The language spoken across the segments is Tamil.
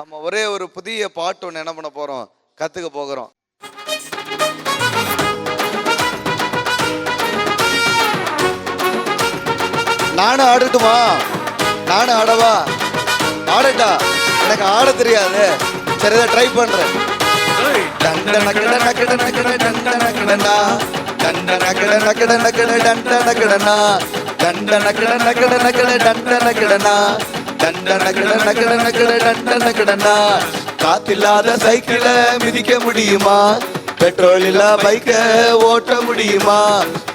நம்ம ஒரே ஒரு புதிய பாட்டு ஒன்று என்ன பண்ண போறோம், கத்துக்க போகிறோம். நானும் ஆடட்டுமா? நானும் ஆடவா? ஆடட்டா? எனக்கு ஆட தெரியாது. சரி, இதை ட்ரை பண்றேன். டண்டன கிட நக்கட நக்கட டண்டன கிடனா, டண்டன கிட நக்கட நக்கட டண்டன கிடனா, டண்டன கிட நக்கட நக்கட டண்டன கிடனா, டண்டன கிட நக்கட நக்கட டண்டன கிடனா. காத்தில்லாத சைக்கிள மிதிக்க முடியுமா? பெட்ரோல் இல்ல பைக்க ஓட்ட முடியுமா?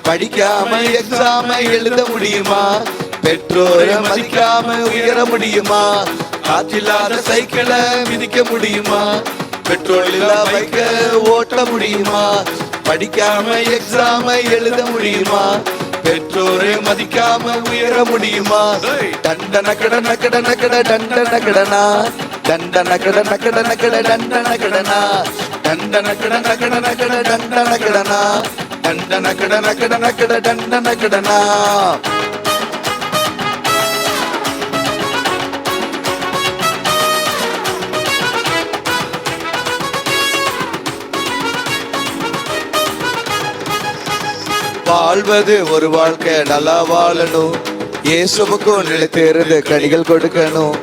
படிக்காம எக்ஸாம எழுத முடியுமா? பெட்ரோலை மதிக்காம உயர முடியுமா? காற்றில்லாத சைக்கிள மிதிக்க முடியுமா? பெட்ரோல் இல்ல பைக்க ஓட்ட முடியுமா? படிக்காம எக்ஸாம எழுத முடியுமா? பெற்றோரை மதிக்காம உயர முடியுமா? டண்டன கட நக்கட நக்கட டண்டன கடனா, டண்டன கட நக்கட நக்கட டண்டன கடனா, டண்டன கட நக்கட நக்கட டண்டன கடனா, டண்டன கட நக்கட நக்கட டண்டன கடனா. வாழ்வது ஒரு வாழ்க்கை, நல்லா வாழணும். இயேசுவுக்கும் நிலைத்திருந்து கனிகள் கொடுக்கணும்.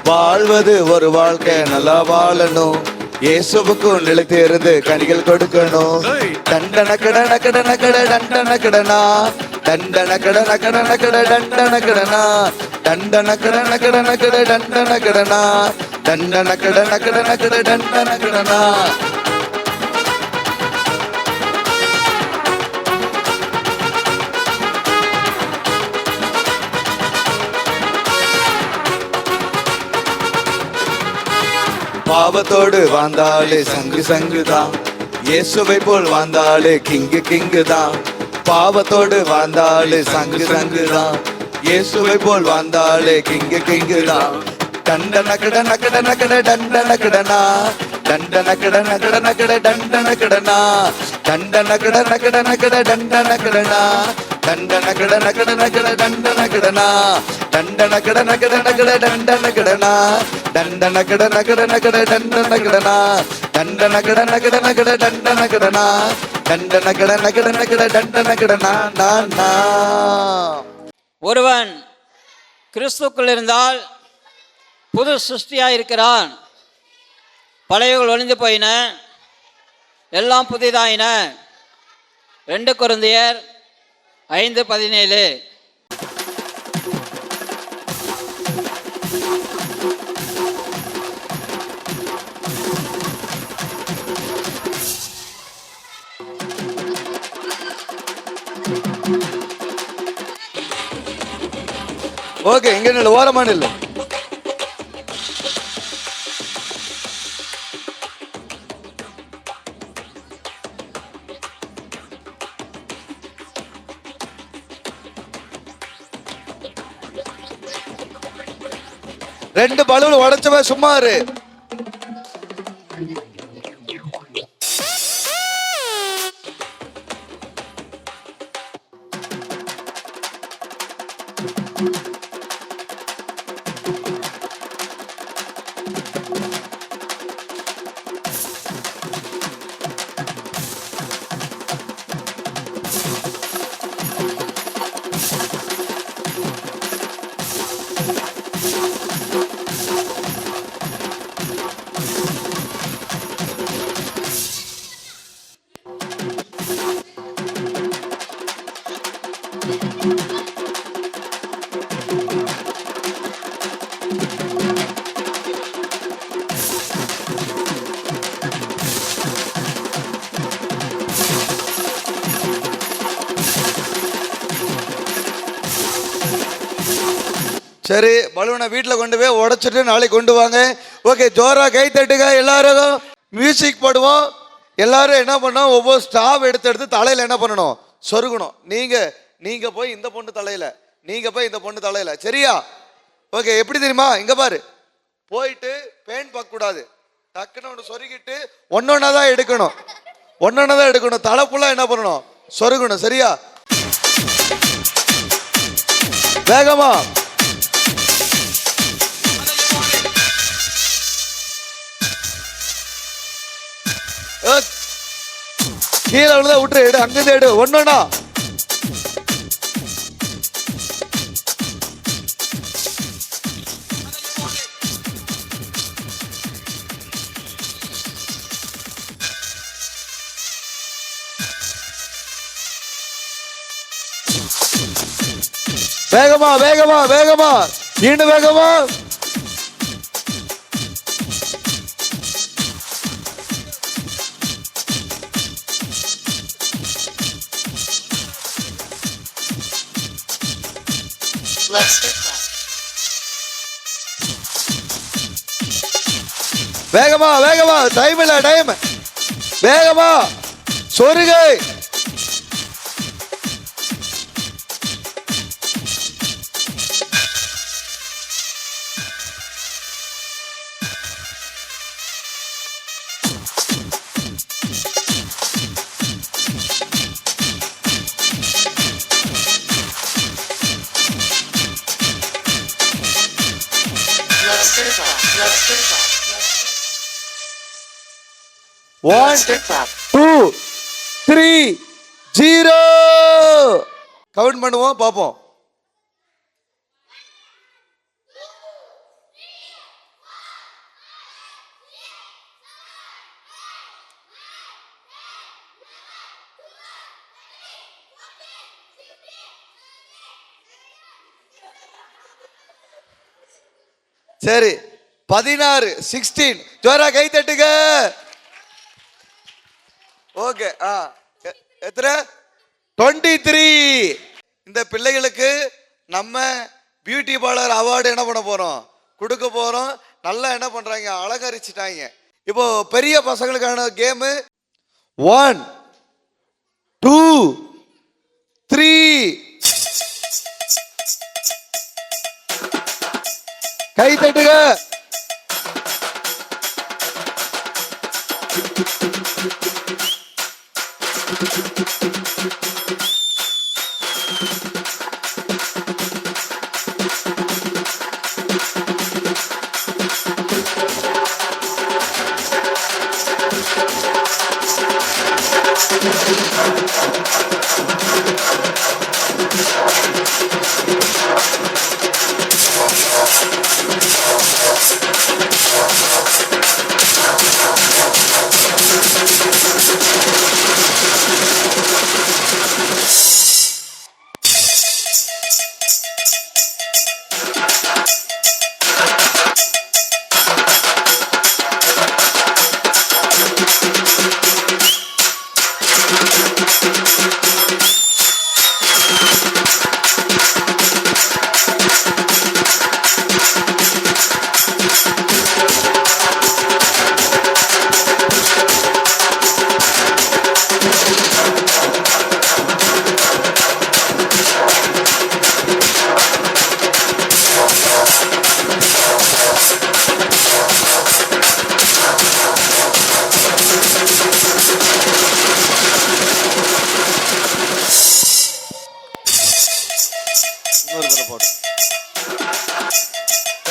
வாழ்வது ஒரு வாழ்க்கை, நல்லா வாழணும். இயேசுவுக்கும் நிலைத்திருந்து கனிகள் கொடுக்கணும். டண்டன கட நக்கட நக்கட டண்டன கடனா, டண்டன கட நக்கட நக்கட டண்டன கடனா, டண்டன கட நக்கட நக்கட டண்டன கடனா, டண்டன கட நக்கட நக்கட டண்டன கடனா. பாவத்தோடு வாழ்ந்தாலே சங்கு சங்கு தான், இயேசுவை போல் வாழ்ந்தாலே கிங்கு கிங்கு தான். பாவத்தோடு வாழ்ந்தாலே சங்கு சங்கு தான், இயேசுவை போல் வாழ்ந்தாலே கிங்கு கிங்கு தான். டண்டன கட நக்கட நக்கட டண்டன கடனா, டண்டன கட நக்கட நக்கட டண்டன கடனா, டண்டன கட நக்கட நக்கட டண்டன கடனா, டண்டன கட நக்கட நக்கட டண்டன கடனா, டண்டன கட நக்கட நக்கட டண்டன கடனா, டண்டன கட நக்கட நக்கட டண்டன கடனா, டண்டன கட நக்கட நக்கட டண்டன கடனா, டண்டன கட நக்கட நக்கட டண்டன கடனா. நானா ஒருவன் கிறிஸ்துக்குள் இருந்தால் புது சிருஷ்டியாயிருக்கிறான். பழையவர்கள் ஒழிந்து போயின, எல்லாம் புதிதாயின. 2 கொரிந்தியர் 5:17. ஓகே, இங்க நில்லு, ஓரமா நில்லு. ரெண்டு பலூன் உடைச்சவ சும்மா இரு. சரி, பலூனை வீட்டில் கொண்டு போய் உடைச்சிட்டு நாளைக்கு கொண்டு வாங்க. ஓகே, ஜோரா கை தட்டுங்க. எல்லாரும் மியூசிக் போடுவோம். எல்லாரும் என்ன பண்ணோம், ஒவ்வொரு ஸ்டாவ் எடுத்து தலையில என்ன பண்ணணும், சொருகணும். நீங்க போய் இந்த பொண்ணு தலையில, நீங்க போய் இந்த பொண்ணு தலையில. சரியா? ஓகே, எப்படி தெரியுமா? இங்க பாரு, போயிட்டு பேன் பார்க்க கூடாது. டக்குன்னு ஒன்று சொருகிட்டு ஒன்னொன்னா தான் எடுக்கணும். தலை ஃபுல்லா என்ன பண்ணணும், சொருகணும். சரியா? வேகமா கீழே விழுந்தா விட்டுரு, எடு, அங்கிருந்து எடு, ஒன்னொன்னா. வேகமா வேகமா வேகமா, இன்னும் வேகமா. வேகமா வேகமா, டைம் இல்ல, டைம். வேகமா சொருகை. One, 2, 3, 0. கவுண்ட் பண்ணுவோம், பார்ப்போம். சரி, 16, 16. ஜோரா கை தட்டுங்க. ஓகே. எத்தனை? 23. இந்த பிள்ளைகளுக்கு நம்ம பியூட்டி பார்லர் அவார்டு என்ன பண்ண போறோம், கொடுக்க போறோம். நல்லா என்ன பண்றாங்க, அலங்கரிச்சிட்டாங்க. இப்போ பெரிய பசங்களுக்கான கேமு. 1, 2, 3. கை தட்டுங்க.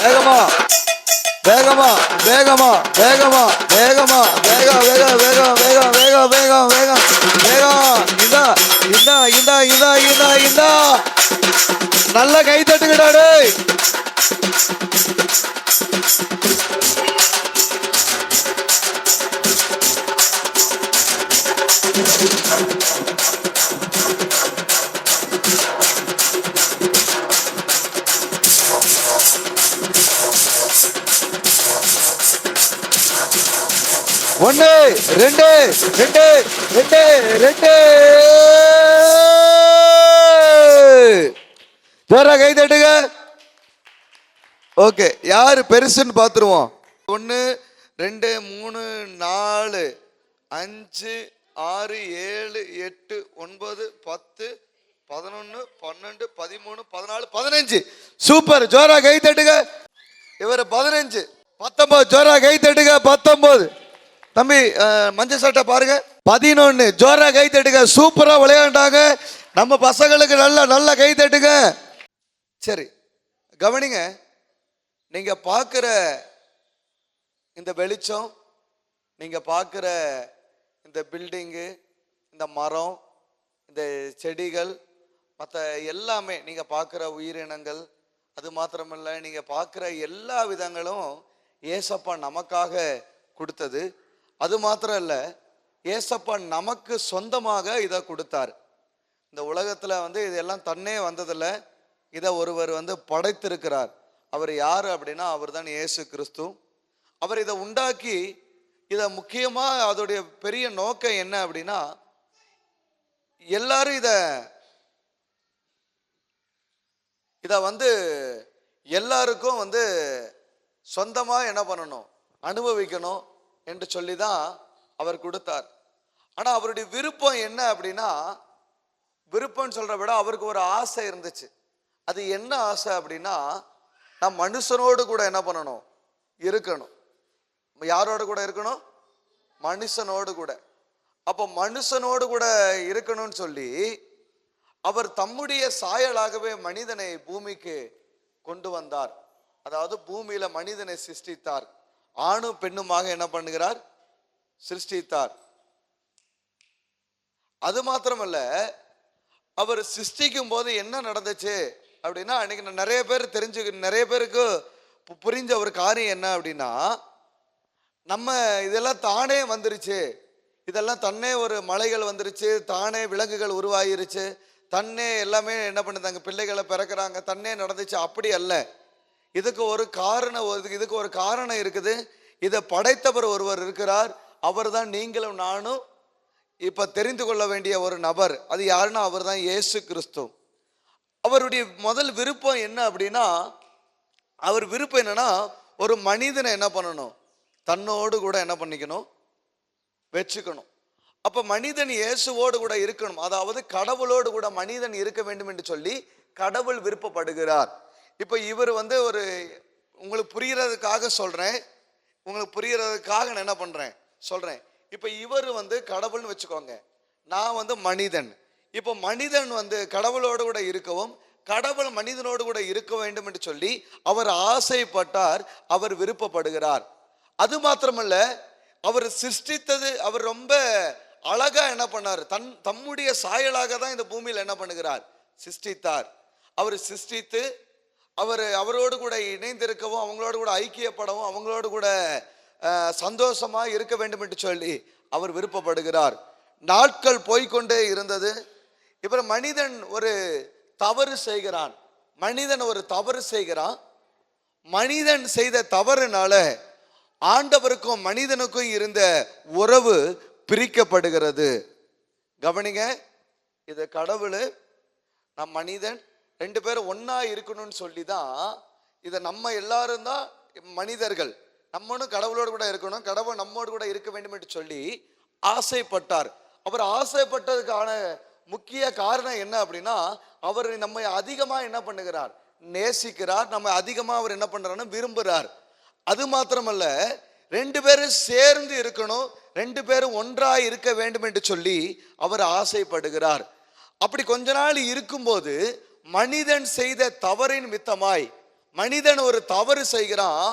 வேகமா வேகமா வேகமா வேகமா வேகமா வேகம் வேகம் வேகம் வேகம் வேகம் வேகம் வேகம் வேகம். இதா இதா இதா இதா இதா இதா. நல்ல கை தட்டுங்கடா டேய். ஒன்னு, ரெண்டு, ரெண்டு, ரெண்டு, ரெண்டு. ஜோரா கை தட்டுங்க. ஓகே, யாரு பெருசுன்னு பாத்துருவோம். 1, 2, 3, 4, 5, 6, 7, 8, 9, 10, 11, 12, 13, 14, 15. சூப்பர், ஜோரா கை தட்டுங்க. இவர் 15, 19. ஜோரா கை தட்டுங்க. 19. தம்பி மஞ்சள் சட்டை பாருங்க. 11. ஜோரா கை தட்டுங்க. சூப்பரா விளையாண்டாங்க நம்ம பசங்களுக்கு. நல்ல நல்ல கை தட்டுங்க. சரி, கவனிங்க. நீங்க பார்க்குற இந்த வெளிச்சம், நீங்க பார்க்குற இந்த பில்டிங்கு, இந்த மரம், இந்த செடிகள், மற்ற எல்லாமே நீங்கள் பார்க்குற உயிரினங்கள், அது மாத்திரமல்ல நீங்கள் பார்க்குற எல்லா விதங்களும் ஏசப்பா நமக்காக கொடுத்தது. அது மாத்திரம் இல்லை, ஏசப்பா நமக்கு சொந்தமாக இதை கொடுத்தார். இந்த உலகத்தில் இதெல்லாம் தன்னே வந்ததில்லை, இதை ஒருவர் படைத்திருக்கிறார். அவர் யார் அப்படின்னா அவர் தான் இயேசு கிறிஸ்து. அவர் இதை உண்டாக்கி, இதை முக்கியமாக அதோடைய பெரிய நோக்கம் என்ன அப்படின்னா, எல்லாரும் இதை எல்லாருக்கும் சொந்தமாக என்ன பண்ணணும், அனுபவிக்கணும் என்று சொல்லி தான் அவர் கொடுத்தார். ஆனால் அவருடைய விருப்பம் என்ன அப்படின்னா, விருப்பம்னு சொல்ற விட அவருக்கு ஒரு ஆசை இருந்துச்சு. அது என்ன ஆசை அப்படின்னா, நான் மனுஷனோடு கூட என்ன பண்ணணும், இருக்கணும். யாரோடு கூட இருக்கணும்? மனுஷனோடு கூட. அப்போ மனுஷனோடு கூட இருக்கணும்னு சொல்லி அவர் தம்முடைய சாயலாகவே மனிதனை பூமிக்கு கொண்டு வந்தார். அதாவது பூமியில மனிதனை சிருஷ்டித்தார். ஆணும் பெண்ணுமாக என்ன பண்ணுகிறார்? சிருஷ்டித்தார். அது மாத்திரமல்ல, அவர் சிருஷ்டிக்கும் போது என்ன நடந்துச்சு அப்படின்னா, அன்னைக்கு நிறைய பேருக்கு புரிஞ்ச ஒரு காரியம் என்ன அப்படின்னா, நம்ம இதெல்லாம் தானே வந்துருச்சு, இதெல்லாம் தன்னே ஒரு மலைகள் வந்துருச்சு, தானே விலங்குகள் உருவாயிருச்சு, தன்னே எல்லாமே என்ன பண்ணுதாங்க, பிள்ளைகளை பிறக்கிறாங்க, தன்னே நடந்துச்சு. அப்படி அல்ல. இதுக்கு ஒரு காரணம் இருக்குது. இதை படைத்தவர் ஒருவர் இருக்கிறார். அவர் தான் நீங்களும் நானும் இப்ப தெரிந்து கொள்ள வேண்டிய ஒரு நபர். அது யாருன்னா அவர் தான் இயேசு கிறிஸ்து. அவருடைய முதல் விருப்பம் என்ன அப்படின்னா, அவர் விருப்பம் என்னன்னா, ஒரு மனிதனை என்ன பண்ணணும், தன்னோடு கூட என்ன பண்ணிக்கணும், வச்சுக்கணும். அப்ப மனிதன் இயேசுவோடு கூட இருக்கணும். அதாவது கடவுளோடு கூட மனிதன் இருக்க வேண்டும் என்று சொல்லி கடவுள் விருப்பப்படுகிறார். இப்ப இவர் ஒரு உங்களுக்கு புரியறதுக்காக சொல்றேன், நான் என்ன பண்றேன் சொல்றேன். இப்ப இவர் கடவுள்னு வச்சுக்கோங்க, நான் மனிதன். இப்ப மனிதன் கடவுளோடு கூட இருக்கவும், கடவுள் மனிதனோடு கூட இருக்க வேண்டும் என்று சொல்லி அவர் ஆசைப்பட்டார், அவர் விருப்பப்படுகிறார். அது மாத்திரமல்ல, அவர் சிருஷ்டித்தது, அவர் ரொம்ப அழகா என்ன பண்ணார், தம்முடைய சாயலாக தான் இந்த பூமியில் என்ன பண்ணுகிறார், சிருஷ்டித்தார். அவர் சிருஷ்டித்து அவரோடு கூட இணைந்திருக்கவும், அவங்களோடு கூட ஐக்கியப்படவும், அவங்களோடு கூட சந்தோஷமா இருக்க வேண்டும் என்று சொல்லி அவர் விருப்பப்படுகிறார். நாட்கள் போய்கொண்டே இருந்தது. இப்ப மனிதன் ஒரு தவறு செய்கிறான். மனிதன் செய்த தவறுனால ஆண்டவருக்கும் மனிதனுக்கும் இருந்த உறவு பிரிக்கப்படுகிறது. கவனிங்க, இது கடவுள் நம் மனிதன் ரெண்டு பேரும் ஒன்னா இருக்கணும்னு சொல்லி தான் இதை நம்ம எல்லாரும் தான் மனிதர்கள், நம்மளும் கடவுளோடு கூட இருக்கணும், கடவுள் நம்மோடு கூட இருக்க வேண்டும் என்று சொல்லி ஆசைப்பட்டார். அவர் ஆசைப்பட்டதுக்கான முக்கிய காரணம் என்ன அப்படின்னா, அவர் நம்மை அதிகமா என்ன பண்ணுகிறார், நேசிக்கிறார். நம்ம அதிகமா அவர் என்ன பண்றாருன்னு விரும்புகிறார். அது மாத்திரமல்ல, ரெண்டு பேரும் சேர்ந்து இருக்கணும், ரெண்டு பேரும் ஒன்றாய் இருக்க வேண்டும் என்று சொல்லி அவர் ஆசைப்படுகிறார். அப்படி கொஞ்ச நாள் இருக்கும்போது மனிதன் செய்த தவறின் மித்தமாய், மனிதன் ஒரு தவறு செய்கிறான்,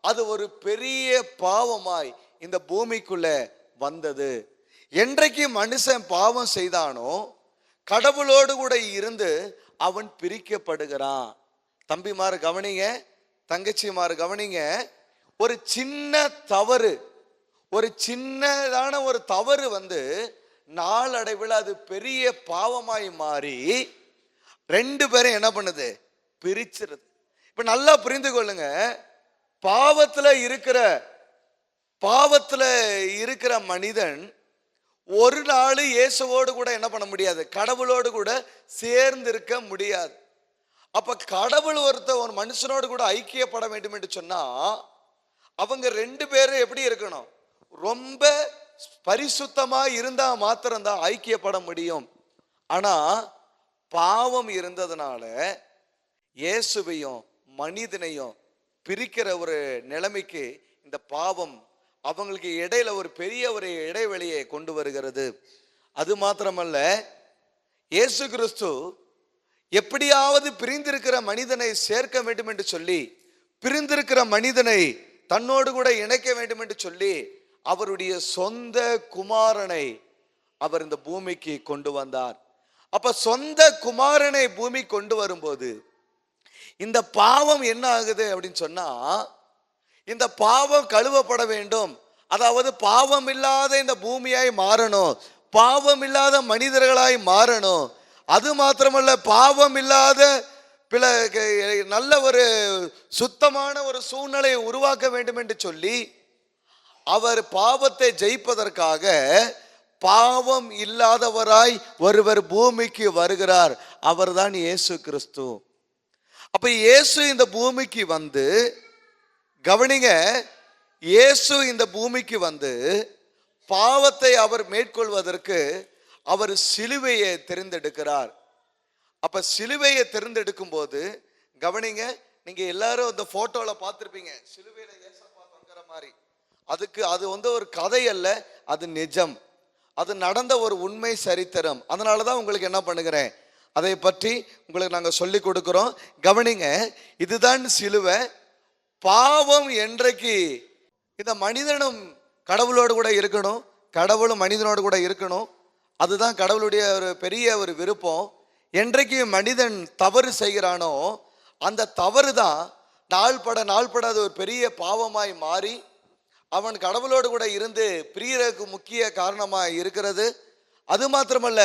அது ஒரு பெரிய பாவமாய் இந்த பூமிக்குள்ள வந்தது. என்றைக்கு மனுஷன் பாவம் செய்தானோ கடவுளோடு கூட இருந்து அவன் பிரிக்கப்படுகிறான். தம்பிமார் கவனிங்க, தங்கச்சிமார் கவனிங்க, ஒரு சின்ன தவறு, ஒரு சின்னதான ஒரு தவறு நாளடைவில் அது பெரிய பாவமாய் மாறி ரெண்டு பேரும் என்ன பண்ணுது, பிரிச்சிருது. இப்ப நல்லா புரிந்து கொள்ளுங்க, பாவத்துல இருக்கிற மனிதன் ஒரு நாள் இயேசுவோடு கூட என்ன பண்ண முடியாது, கடவுளோடு கூட சேர்ந்து இருக்க முடியாது. அப்ப கடவுள் ஒரு மனுஷனோடு கூட ஐக்கியப்பட வேண்டும் என்று சொன்னா அவங்க ரெண்டு பேரும் எப்படி இருக்கணும், ரொம்ப பரிசுத்தமா இருந்தா மாத்திரம்தான் ஐக்கியப்பட முடியும். ஆனா பாவம் இருந்ததுனால இயேசுவையும் மனிதனையும் பிரிக்கிற ஒரு நிலைமைக்கு இந்த பாவம் அவங்களுக்கு இடையில ஒரு பெரிய ஒரு இடைவெளியை கொண்டு வருகிறது. அது மாத்திரமல்ல, இயேசு கிறிஸ்து எப்படியாவது பிரிந்திருக்கிற மனிதனை சேர்க்க வேண்டும் என்று சொல்லி, பிரிந்திருக்கிற மனிதனை தன்னோடு கூட இணைக்க வேண்டும் என்று சொல்லி அவருடைய சொந்த குமாரனை அவர் இந்த பூமிக்கு கொண்டு வந்தார். அப்ப சொந்த குமாரனை பூமி கொண்டு வரும்போது இந்த பாவம் என்ன ஆகுது அப்படின்னு சொன்னா, இந்த பாவம் கழுவப்பட வேண்டும். அதாவது பாவம் இல்லாத இந்த பூமியாய் மாறணும், பாவம் இல்லாத மனிதர்களாய் மாறணும். அது மாத்திரமல்ல, பாவம் இல்லாத நல்ல ஒரு சுத்தமான ஒரு சூழ்நிலையை உருவாக்க வேண்டும் என்று சொல்லி அவர் பாவத்தை ஜெயிப்பதற்காக பாவம் இல்லாதவராய் ஒருவர் பூமிக்கு வருகிறார். அவர்தான் இயேசு கிறிஸ்து. அப்ப இயேசு இந்த பூமிக்கு வந்து, கவனிங்க, இயேசு இந்த பூமிக்கு வந்து பாவத்தை அவர் மேற்கொள்வதற்கு அவர் சிலுவையை தெரிந்தெடுக்கிறார். அப்ப சிலுவையை தெரிந்தெடுக்கும் போது கவனிங்க, நீங்க எல்லாரும் இந்த போட்டோல பார்த்திருப்பீங்க, சிலுவையில ஏசப்பா தொங்குற மாதிரி. அது வந்து ஒரு கதை அல்ல, அது நிஜம், அது நடந்த ஒரு உண்மை சரித்திரம். அதனாலதான் உங்களுக்கு என்ன பண்ணுகிறேன், அதை பற்றி உங்களுக்கு நாங்க சொல்லி கொடுக்கிறோம். கவனிங்க, இதுதான் சிலுவை. பாவம் என்றைக்கு இந்த மனிதனும் கடவுளோடு கூட இருக்கணும், கடவுளும் மனிதனோடு கூட இருக்கணும், அதுதான் கடவுளுடைய ஒரு பெரிய ஒரு விருப்பம். என்றைக்கு மனிதன் தவறு செய்கிறானோ அந்த தவறு தான் நாள்பட அது ஒரு பெரிய பாவமாய் மாறி அவன் கடவுளோடு கூட இருந்து பிரியருக்கு முக்கிய காரணமாய் இருக்கிறது. அது மாத்திரமல்ல,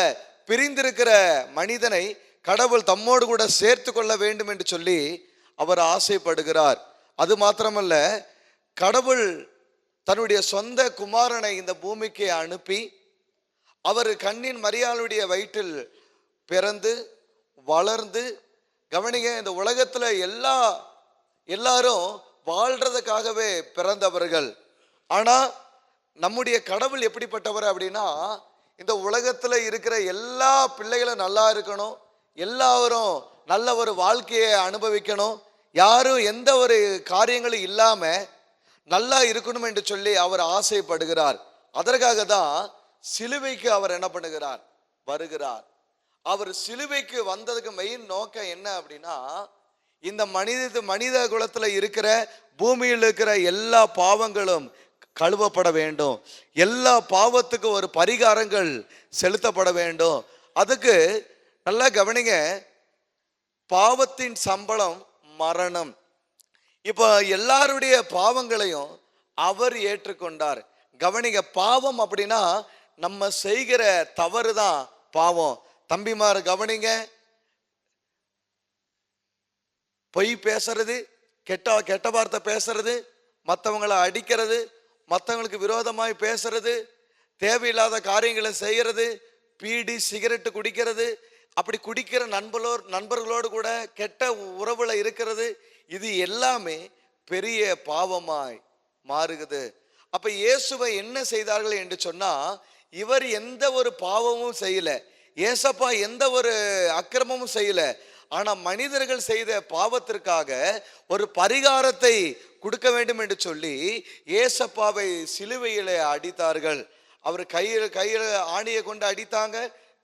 பிரிந்திருக்கிற மனிதனை கடவுள் தம்மோடு கூட சேர்த்து கொள்ள வேண்டும் என்று சொல்லி அவர் ஆசைப்படுகிறார். அது மாத்திரமல்ல, கடவுள் தன்னுடைய சொந்த குமாரனை இந்த பூமிக்கு அனுப்பி அவர் கண்ணின் மரியாளுடைய வயிற்றில் பிறந்து வளர்ந்து, கவனிங்க, இந்த உலகத்துல எல்லாரும் வாழ்றதுக்காகவே பிறந்தவர்கள். ஆனா நம்முடைய கடவுள் எப்படிப்பட்டவர் அப்படின்னா, இந்த உலகத்துல இருக்கிற எல்லா பிள்ளைகளும் நல்லா இருக்கணும், எல்லாரும் நல்ல ஒரு வாழ்க்கையை அனுபவிக்கணும், யாரும் எந்த ஒரு காரியங்களும் இல்லாம நல்லா இருக்கணும் என்று சொல்லி அவர் ஆசைப்படுகிறார். அதற்காக தான் சிலுவைக்கு அவர் என்ன பண்ணுகிறார், வருகிறார். அவர் சிலுவைக்கு வந்ததுக்கு மெயின் நோக்கம் என்ன அப்படின்னா, இந்த மனித குலத்துல இருக்கிற பூமியில் இருக்கிற எல்லா பாவங்களும் கழுவப்பட வேண்டும், எல்லா பாவத்துக்கு ஒரு பரிகாரங்கள் செலுத்தப்பட வேண்டும். அதுக்கு நல்லா கவனிங்க, பாவத்தின் சம்பளம் மரணம். இப்போ எல்லாருடைய பாவங்களையும் அவர் ஏற்றுக்கொண்டார். கவனிங்க, பாவம் அப்படின்னா நம்ம செய்கிற தவறு தான் பாவம். தம்பிமார் கவனிங்க, பொய் பேசுறது, கெட்ட வார்த்தை பேசுறது, மற்றவங்களை அடிக்கிறது, மற்றவங்களுக்கு விரோதமாய் பேசுறது, தேவையில்லாத காரியங்களை செய்யறது, பீடி சிகரெட்டு குடிக்கிறது, அப்படி குடிக்கிற நண்பர்களோடு கூட கெட்ட உறவுல இருக்கிறது, இது எல்லாமே பெரிய பாவமாய் மாறுகிறது. அப்ப இயேசுவை என்ன செய்தார்கள் என்று சொன்னா, இவர் எந்த ஒரு பாவமும் செய்யல, ஏசப்பா எந்த ஒரு அக்கிரமமும் செய்யல. ஆனா மனிதர்கள் செய்த பாவத்திற்காக ஒரு பரிகாரத்தை கொடுக்க வேண்டும் என்று சொல்லி ஏசப்பாவை சிலுவையிலே அடித்தார்கள். அவர் கையில ஆணியை கொண்டு அடித்தாங்க,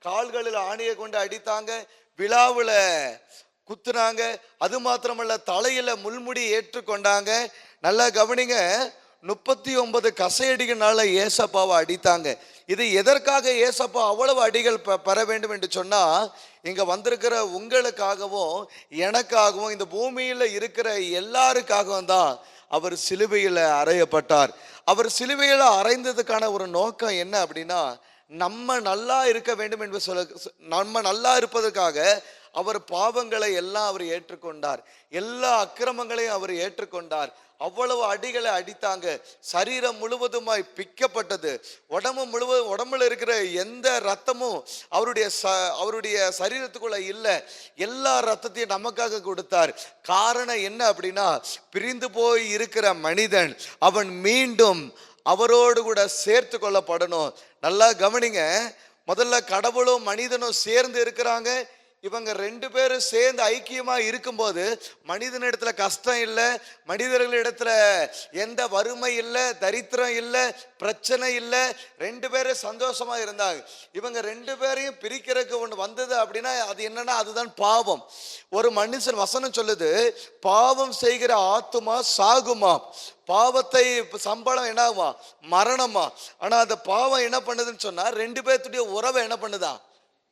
கால்களில் ஆணியை கொண்டு அடித்தாங்க, விழாவுல குத்துனாங்க. அது மாத்திரமல்ல, தலையில முள்முடி ஏற்றுக்கொண்டாங்க. நல்லா கவனிங்க, 39 கசையடிகளால ஏசப்பாவை அடித்தாங்க. இது எதற்காக ஏசப்பா அவ்வளவு அடிகள் பெற வேண்டும் என்று சொன்னா, இங்க வந்திருக்கிற உங்களுக்காகவும் எனக்காகவும் இந்த பூமியில இருக்கிற எல்லாருக்காகவும் தான் அவர் சிலுவையில அறையப்பட்டார். அவர் சிலுவையில அறைந்ததுக்கான ஒரு நோக்கம் என்ன அப்படின்னா, நம்ம நல்லா இருக்க வேண்டும் என்று நம்ம நல்லா இருப்பதற்காக அவர் பாவங்களை எல்லாம் அவர் ஏற்றுக்கொண்டார், எல்லா அக்கிரமங்களையும் அவர் ஏற்றுக்கொண்டார். அவ்வளவு அடிகளை அடித்தாங்க, சரீரம் முழுவதுமாய் பிக்கப்பட்டது, உடம்புல இருக்கிற எந்த ரத்தமும் அவருடைய சரீரத்துக்குள்ள இல்லை, எல்லா ரத்தத்தையும் நமக்காக கொடுத்தார். காரணம் என்ன அப்படின்னா, பிரிந்து போய் இருக்கிற மனிதன் அவன் மீண்டும் அவரோடு கூட சேர்த்து கொள்ளப்படணும். நல்லா கவனிங்க, முதல்ல கடவுளும் மனிதனும் சேர்ந்து இருக்கிறாங்க, இவங்க ரெண்டு பேரும் சேர்ந்து ஐக்கியமா இருக்கும்போது மனிதனிடத்துல கஷ்டம் இல்லை, மனிதர்களிடத்துல எந்த வறுமை இல்லை, தரித்திரம் இல்லை, பிரச்சனை இல்லை. ரெண்டு பேரும் சந்தோஷமா இருந்தாங்க. இவங்க ரெண்டு பேரையும் பிரிக்கிறதுக்கு ஒன்று வந்தது அப்படின்னா அது என்னன்னா அதுதான் பாவம். ஒரு மனுஷன் வசனம் சொல்லுது, பாவம் செய்கிற ஆத்துமா சாகுமா, பாவத்தை சம்பளம் என்ன ஆகுமா, மரணமா. ஆனா அந்த பாவம் என்ன பண்ணுதுன்னு சொன்னா ரெண்டு பேர்த்துடைய உறவை என்ன பண்ணுதா,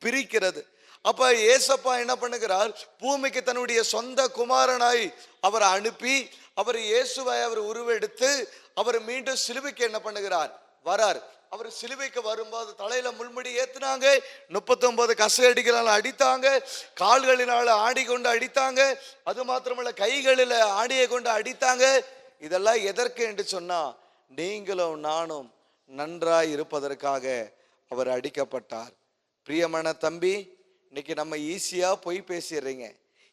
பிரிக்கிறது. அப்ப ஏசப்பா என்ன பண்ணுகிறார், பூமிக்கு தன்னுடைய சொந்த குமாரனாய் அவரை அனுப்பி அவர் இயேசுவை அவர் உருவெடுத்து அவர் மீண்டும் சிலுவைக்கு என்ன பண்ணுகிறார், வரார். அவர் சிலுவைக்கு வரும்போது தலையில முள்முடி ஏத்துனாங்க, 39 கசையடிகளால் அடித்தாங்க, கால்களினால ஆடி கொண்டு அடித்தாங்க, அது மாத்திரமல்ல கைகளில் ஆடியை கொண்டு அடித்தாங்க. இதெல்லாம் எதற்கு என்று சொன்னா நீங்களும் நானும் நன்றாய் இருப்பதற்காக அவர் அடிக்கப்பட்டார். பிரியமான தம்பி, இன்னைக்கு நம்ம ஈஸியா பொய் பேசிடுறீங்க,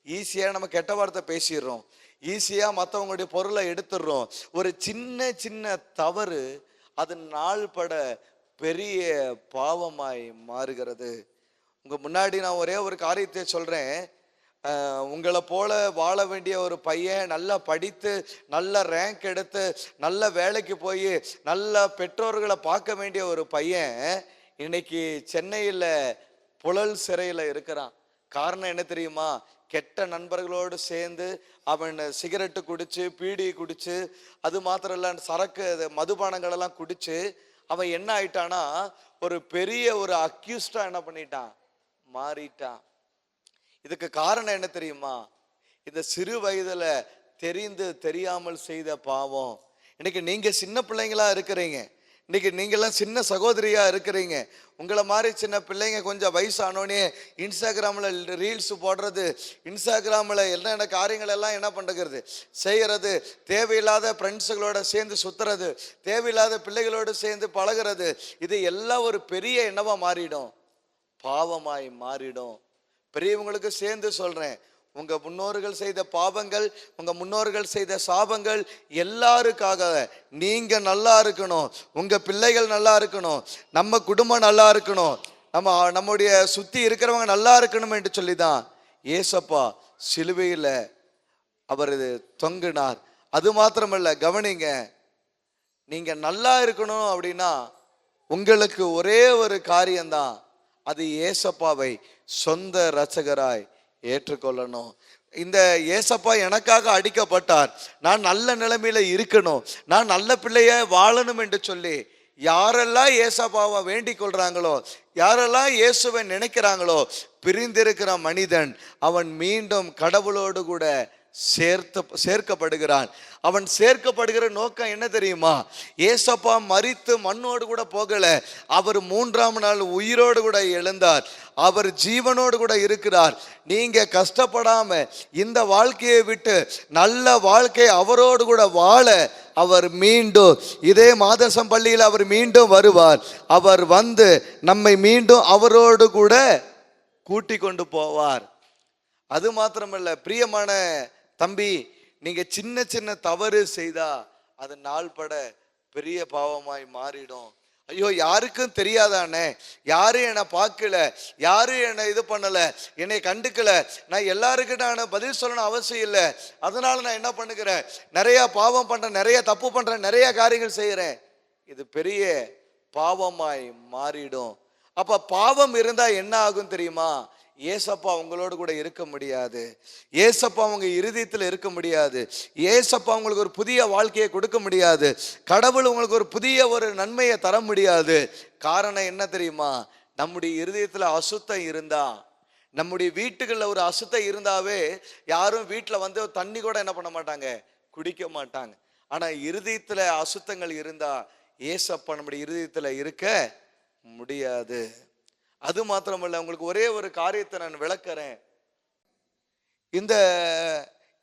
ஈஸியா நம்ம கெட்ட வார்த்தை பேசிடுறோம், ஈஸியா மற்றவங்களுடைய பொருளை எடுத்துடுறோம். ஒரு சின்ன சின்ன தவறு அது நாள்பட பெரிய பாவமாய் மாறுகிறது. உங்க முன்னாடி நான் ஒரே ஒரு காரியத்தை சொல்றேன். உங்களை போல வாழ வேண்டிய ஒரு பையன் நல்லா படித்து நல்ல ரேங்க் எடுத்து நல்ல வேலைக்கு போய் நல்ல பெற்றோர்களை பார்க்க வேண்டிய ஒரு பையன் இன்னைக்கு சென்னையில் புழல் சிறையில் இருக்கிறான். காரணம் என்ன தெரியுமா, கெட்ட நண்பர்களோடு சேர்ந்து அவன் சிகரெட்டு குடிச்சு, பீடி குடிச்சு, அது மாத்திரம் இல்ல சரக்கு மதுபானங்கள் எல்லாம் குடிச்சு அவன் என்ன ஆயிட்டானா ஒரு பெரிய ஒரு அக்யூஸ்டா என்ன பண்ணிட்டான், மாறிட்டான். இதுக்கு காரணம் என்ன தெரியுமா, இந்த சிறு வயதுல தெரிந்து தெரியாமல் செய்த பாவம். இன்னைக்கு நீங்க சின்ன பிள்ளைங்களா இருக்கிறீங்க, இன்னைக்கு நீங்கெல்லாம் சின்ன சகோதரியா இருக்கிறீங்க. உங்களை மாதிரி சின்ன பிள்ளைங்க கொஞ்சம் வயசானோடனே இன்ஸ்டாகிராம்ல ரீல்ஸ் போடுறது, இன்ஸ்டாகிராம்ல என்னென்ன காரியங்கள் எல்லாம் என்ன பண்ணுறது செய்யறது, தேவையில்லாத ஃப்ரெண்ட்ஸுகளோட சேர்ந்து சுத்துறது, தேவையில்லாத பிள்ளைகளோடு சேர்ந்து பழகிறது, இது எல்லாம் ஒரு பெரிய என்னவா மாறிடும், பாவமாய் மாறிடும். பெரியவங்களுக்கு சேர்ந்து சொல்றேன், உங்க முன்னோர்கள் செய்த பாவங்கள், உங்க முன்னோர்கள் செய்த சாபங்கள் எல்லாருக்காக நீங்க நல்லா இருக்கணும், உங்க பிள்ளைகள் நல்லா இருக்கணும், நம்ம குடும்பம் நல்லா இருக்கணும், நம்முடைய சுத்தி இருக்கிறவங்க நல்லா இருக்கணும் என்று சொல்லிதான் ஏசப்பா சிலுவையில அவர் தொங்கினார். அது மாத்திரமல்ல, கவனிங்க, நீங்க நல்லா இருக்கணும் அப்படின்னா உங்களுக்கு ஒரே ஒரு காரியம்தான், அது ஏசப்பாவை சொந்த இரட்சகராய் ஏற்றுக்கொள்ளணும். இந்த ஏசப்பா எனக்காக அடிக்கப்பட்டார், நான் நல்ல நிலைமையில இருக்கணும், நான் நல்ல பிள்ளைய வாழணும் என்று சொல்லி யாரெல்லாம் ஏசப்பாவை வேண்டிக் கொள்றாங்களோ, யாரெல்லாம் இயேசுவை நினைக்கிறாங்களோ, பிரிந்திருக்கிற மனிதன் அவன் மீண்டும் கடவுளோடு கூட சேர்க்கப்படுகிறான். அவன் சேர்க்கப்படுகிற நோக்கம் என்ன தெரியுமா, ஏசப்பா மரித்து மண்ணோடு கூட போகல, அவர் 3ஆம் நாள் உயிரோடு கூட எழுந்தார், அவர் ஜீவனோடு கூட இருக்கிறார். நீங்க கஷ்டப்படாம இந்த வாழ்க்கையை விட்டு நல்ல வாழ்க்கை அவரோடு கூட வாழ அவர் மீண்டும் இதே மாதசம் பள்ளியில் அவர் மீண்டும் வருவார். அவர் வந்து நம்மை மீண்டும் அவரோடு கூட கூட்டி கொண்டு போவார். அது மாத்திரமல்ல, பிரியமான தம்பி, நீங்க சின்ன சின்ன தவறு செய்தா அது நாள்பட பெரிய பாவமாய் மாறிடும். ஐயோ, யாருக்கும் தெரியாதானே, யாரும் என்னை பார்க்கல, யாரும் என்னை இது பண்ணல, என்னை கண்டுக்கல, நான் எல்லாருக்கிட்ட நான் பதில் சொல்லணும் அவசியம் இல்லை, அதனால நான் என்ன பண்ணுகிறேன், நிறைய பாவம் பண்றேன், நிறைய தப்பு பண்றேன், நிறைய காரியங்கள் செய்யறேன், இது பெரிய பாவமாய் மாறிடும். அப்ப பாவம் இருந்தா என்ன ஆகும் தெரியுமா, ஏசப்பா உங்களோடு கூட இருக்க முடியாது, ஏசப்பா உங்க இருதயத்தில் இருக்க முடியாது, ஏசப்பா உங்களுக்கு ஒரு புதிய வாழ்க்கையை கொடுக்க முடியாது, கடவுள் உங்களுக்கு ஒரு புதிய ஒரு நன்மையை தர முடியாது. காரணம் என்ன தெரியுமா, நம்முடைய இருதயத்தில் அசுத்தம் இருந்தா, நம்முடைய வீட்டுகளில் ஒரு அசுத்தம் இருந்தாவே யாரும் வீட்டில் வந்து தண்ணி கூட என்ன பண்ண மாட்டாங்க, குடிக்க மாட்டாங்க. ஆனா இருதயத்தில் அசுத்தங்கள் இருந்தா ஏசப்பா நம்முடைய இருதயத்தில் இருக்க முடியாது. அது மாத்திரமல்ல, உங்களுக்கு ஒரே ஒரு காரியத்தை நான் விளக்குறேன்.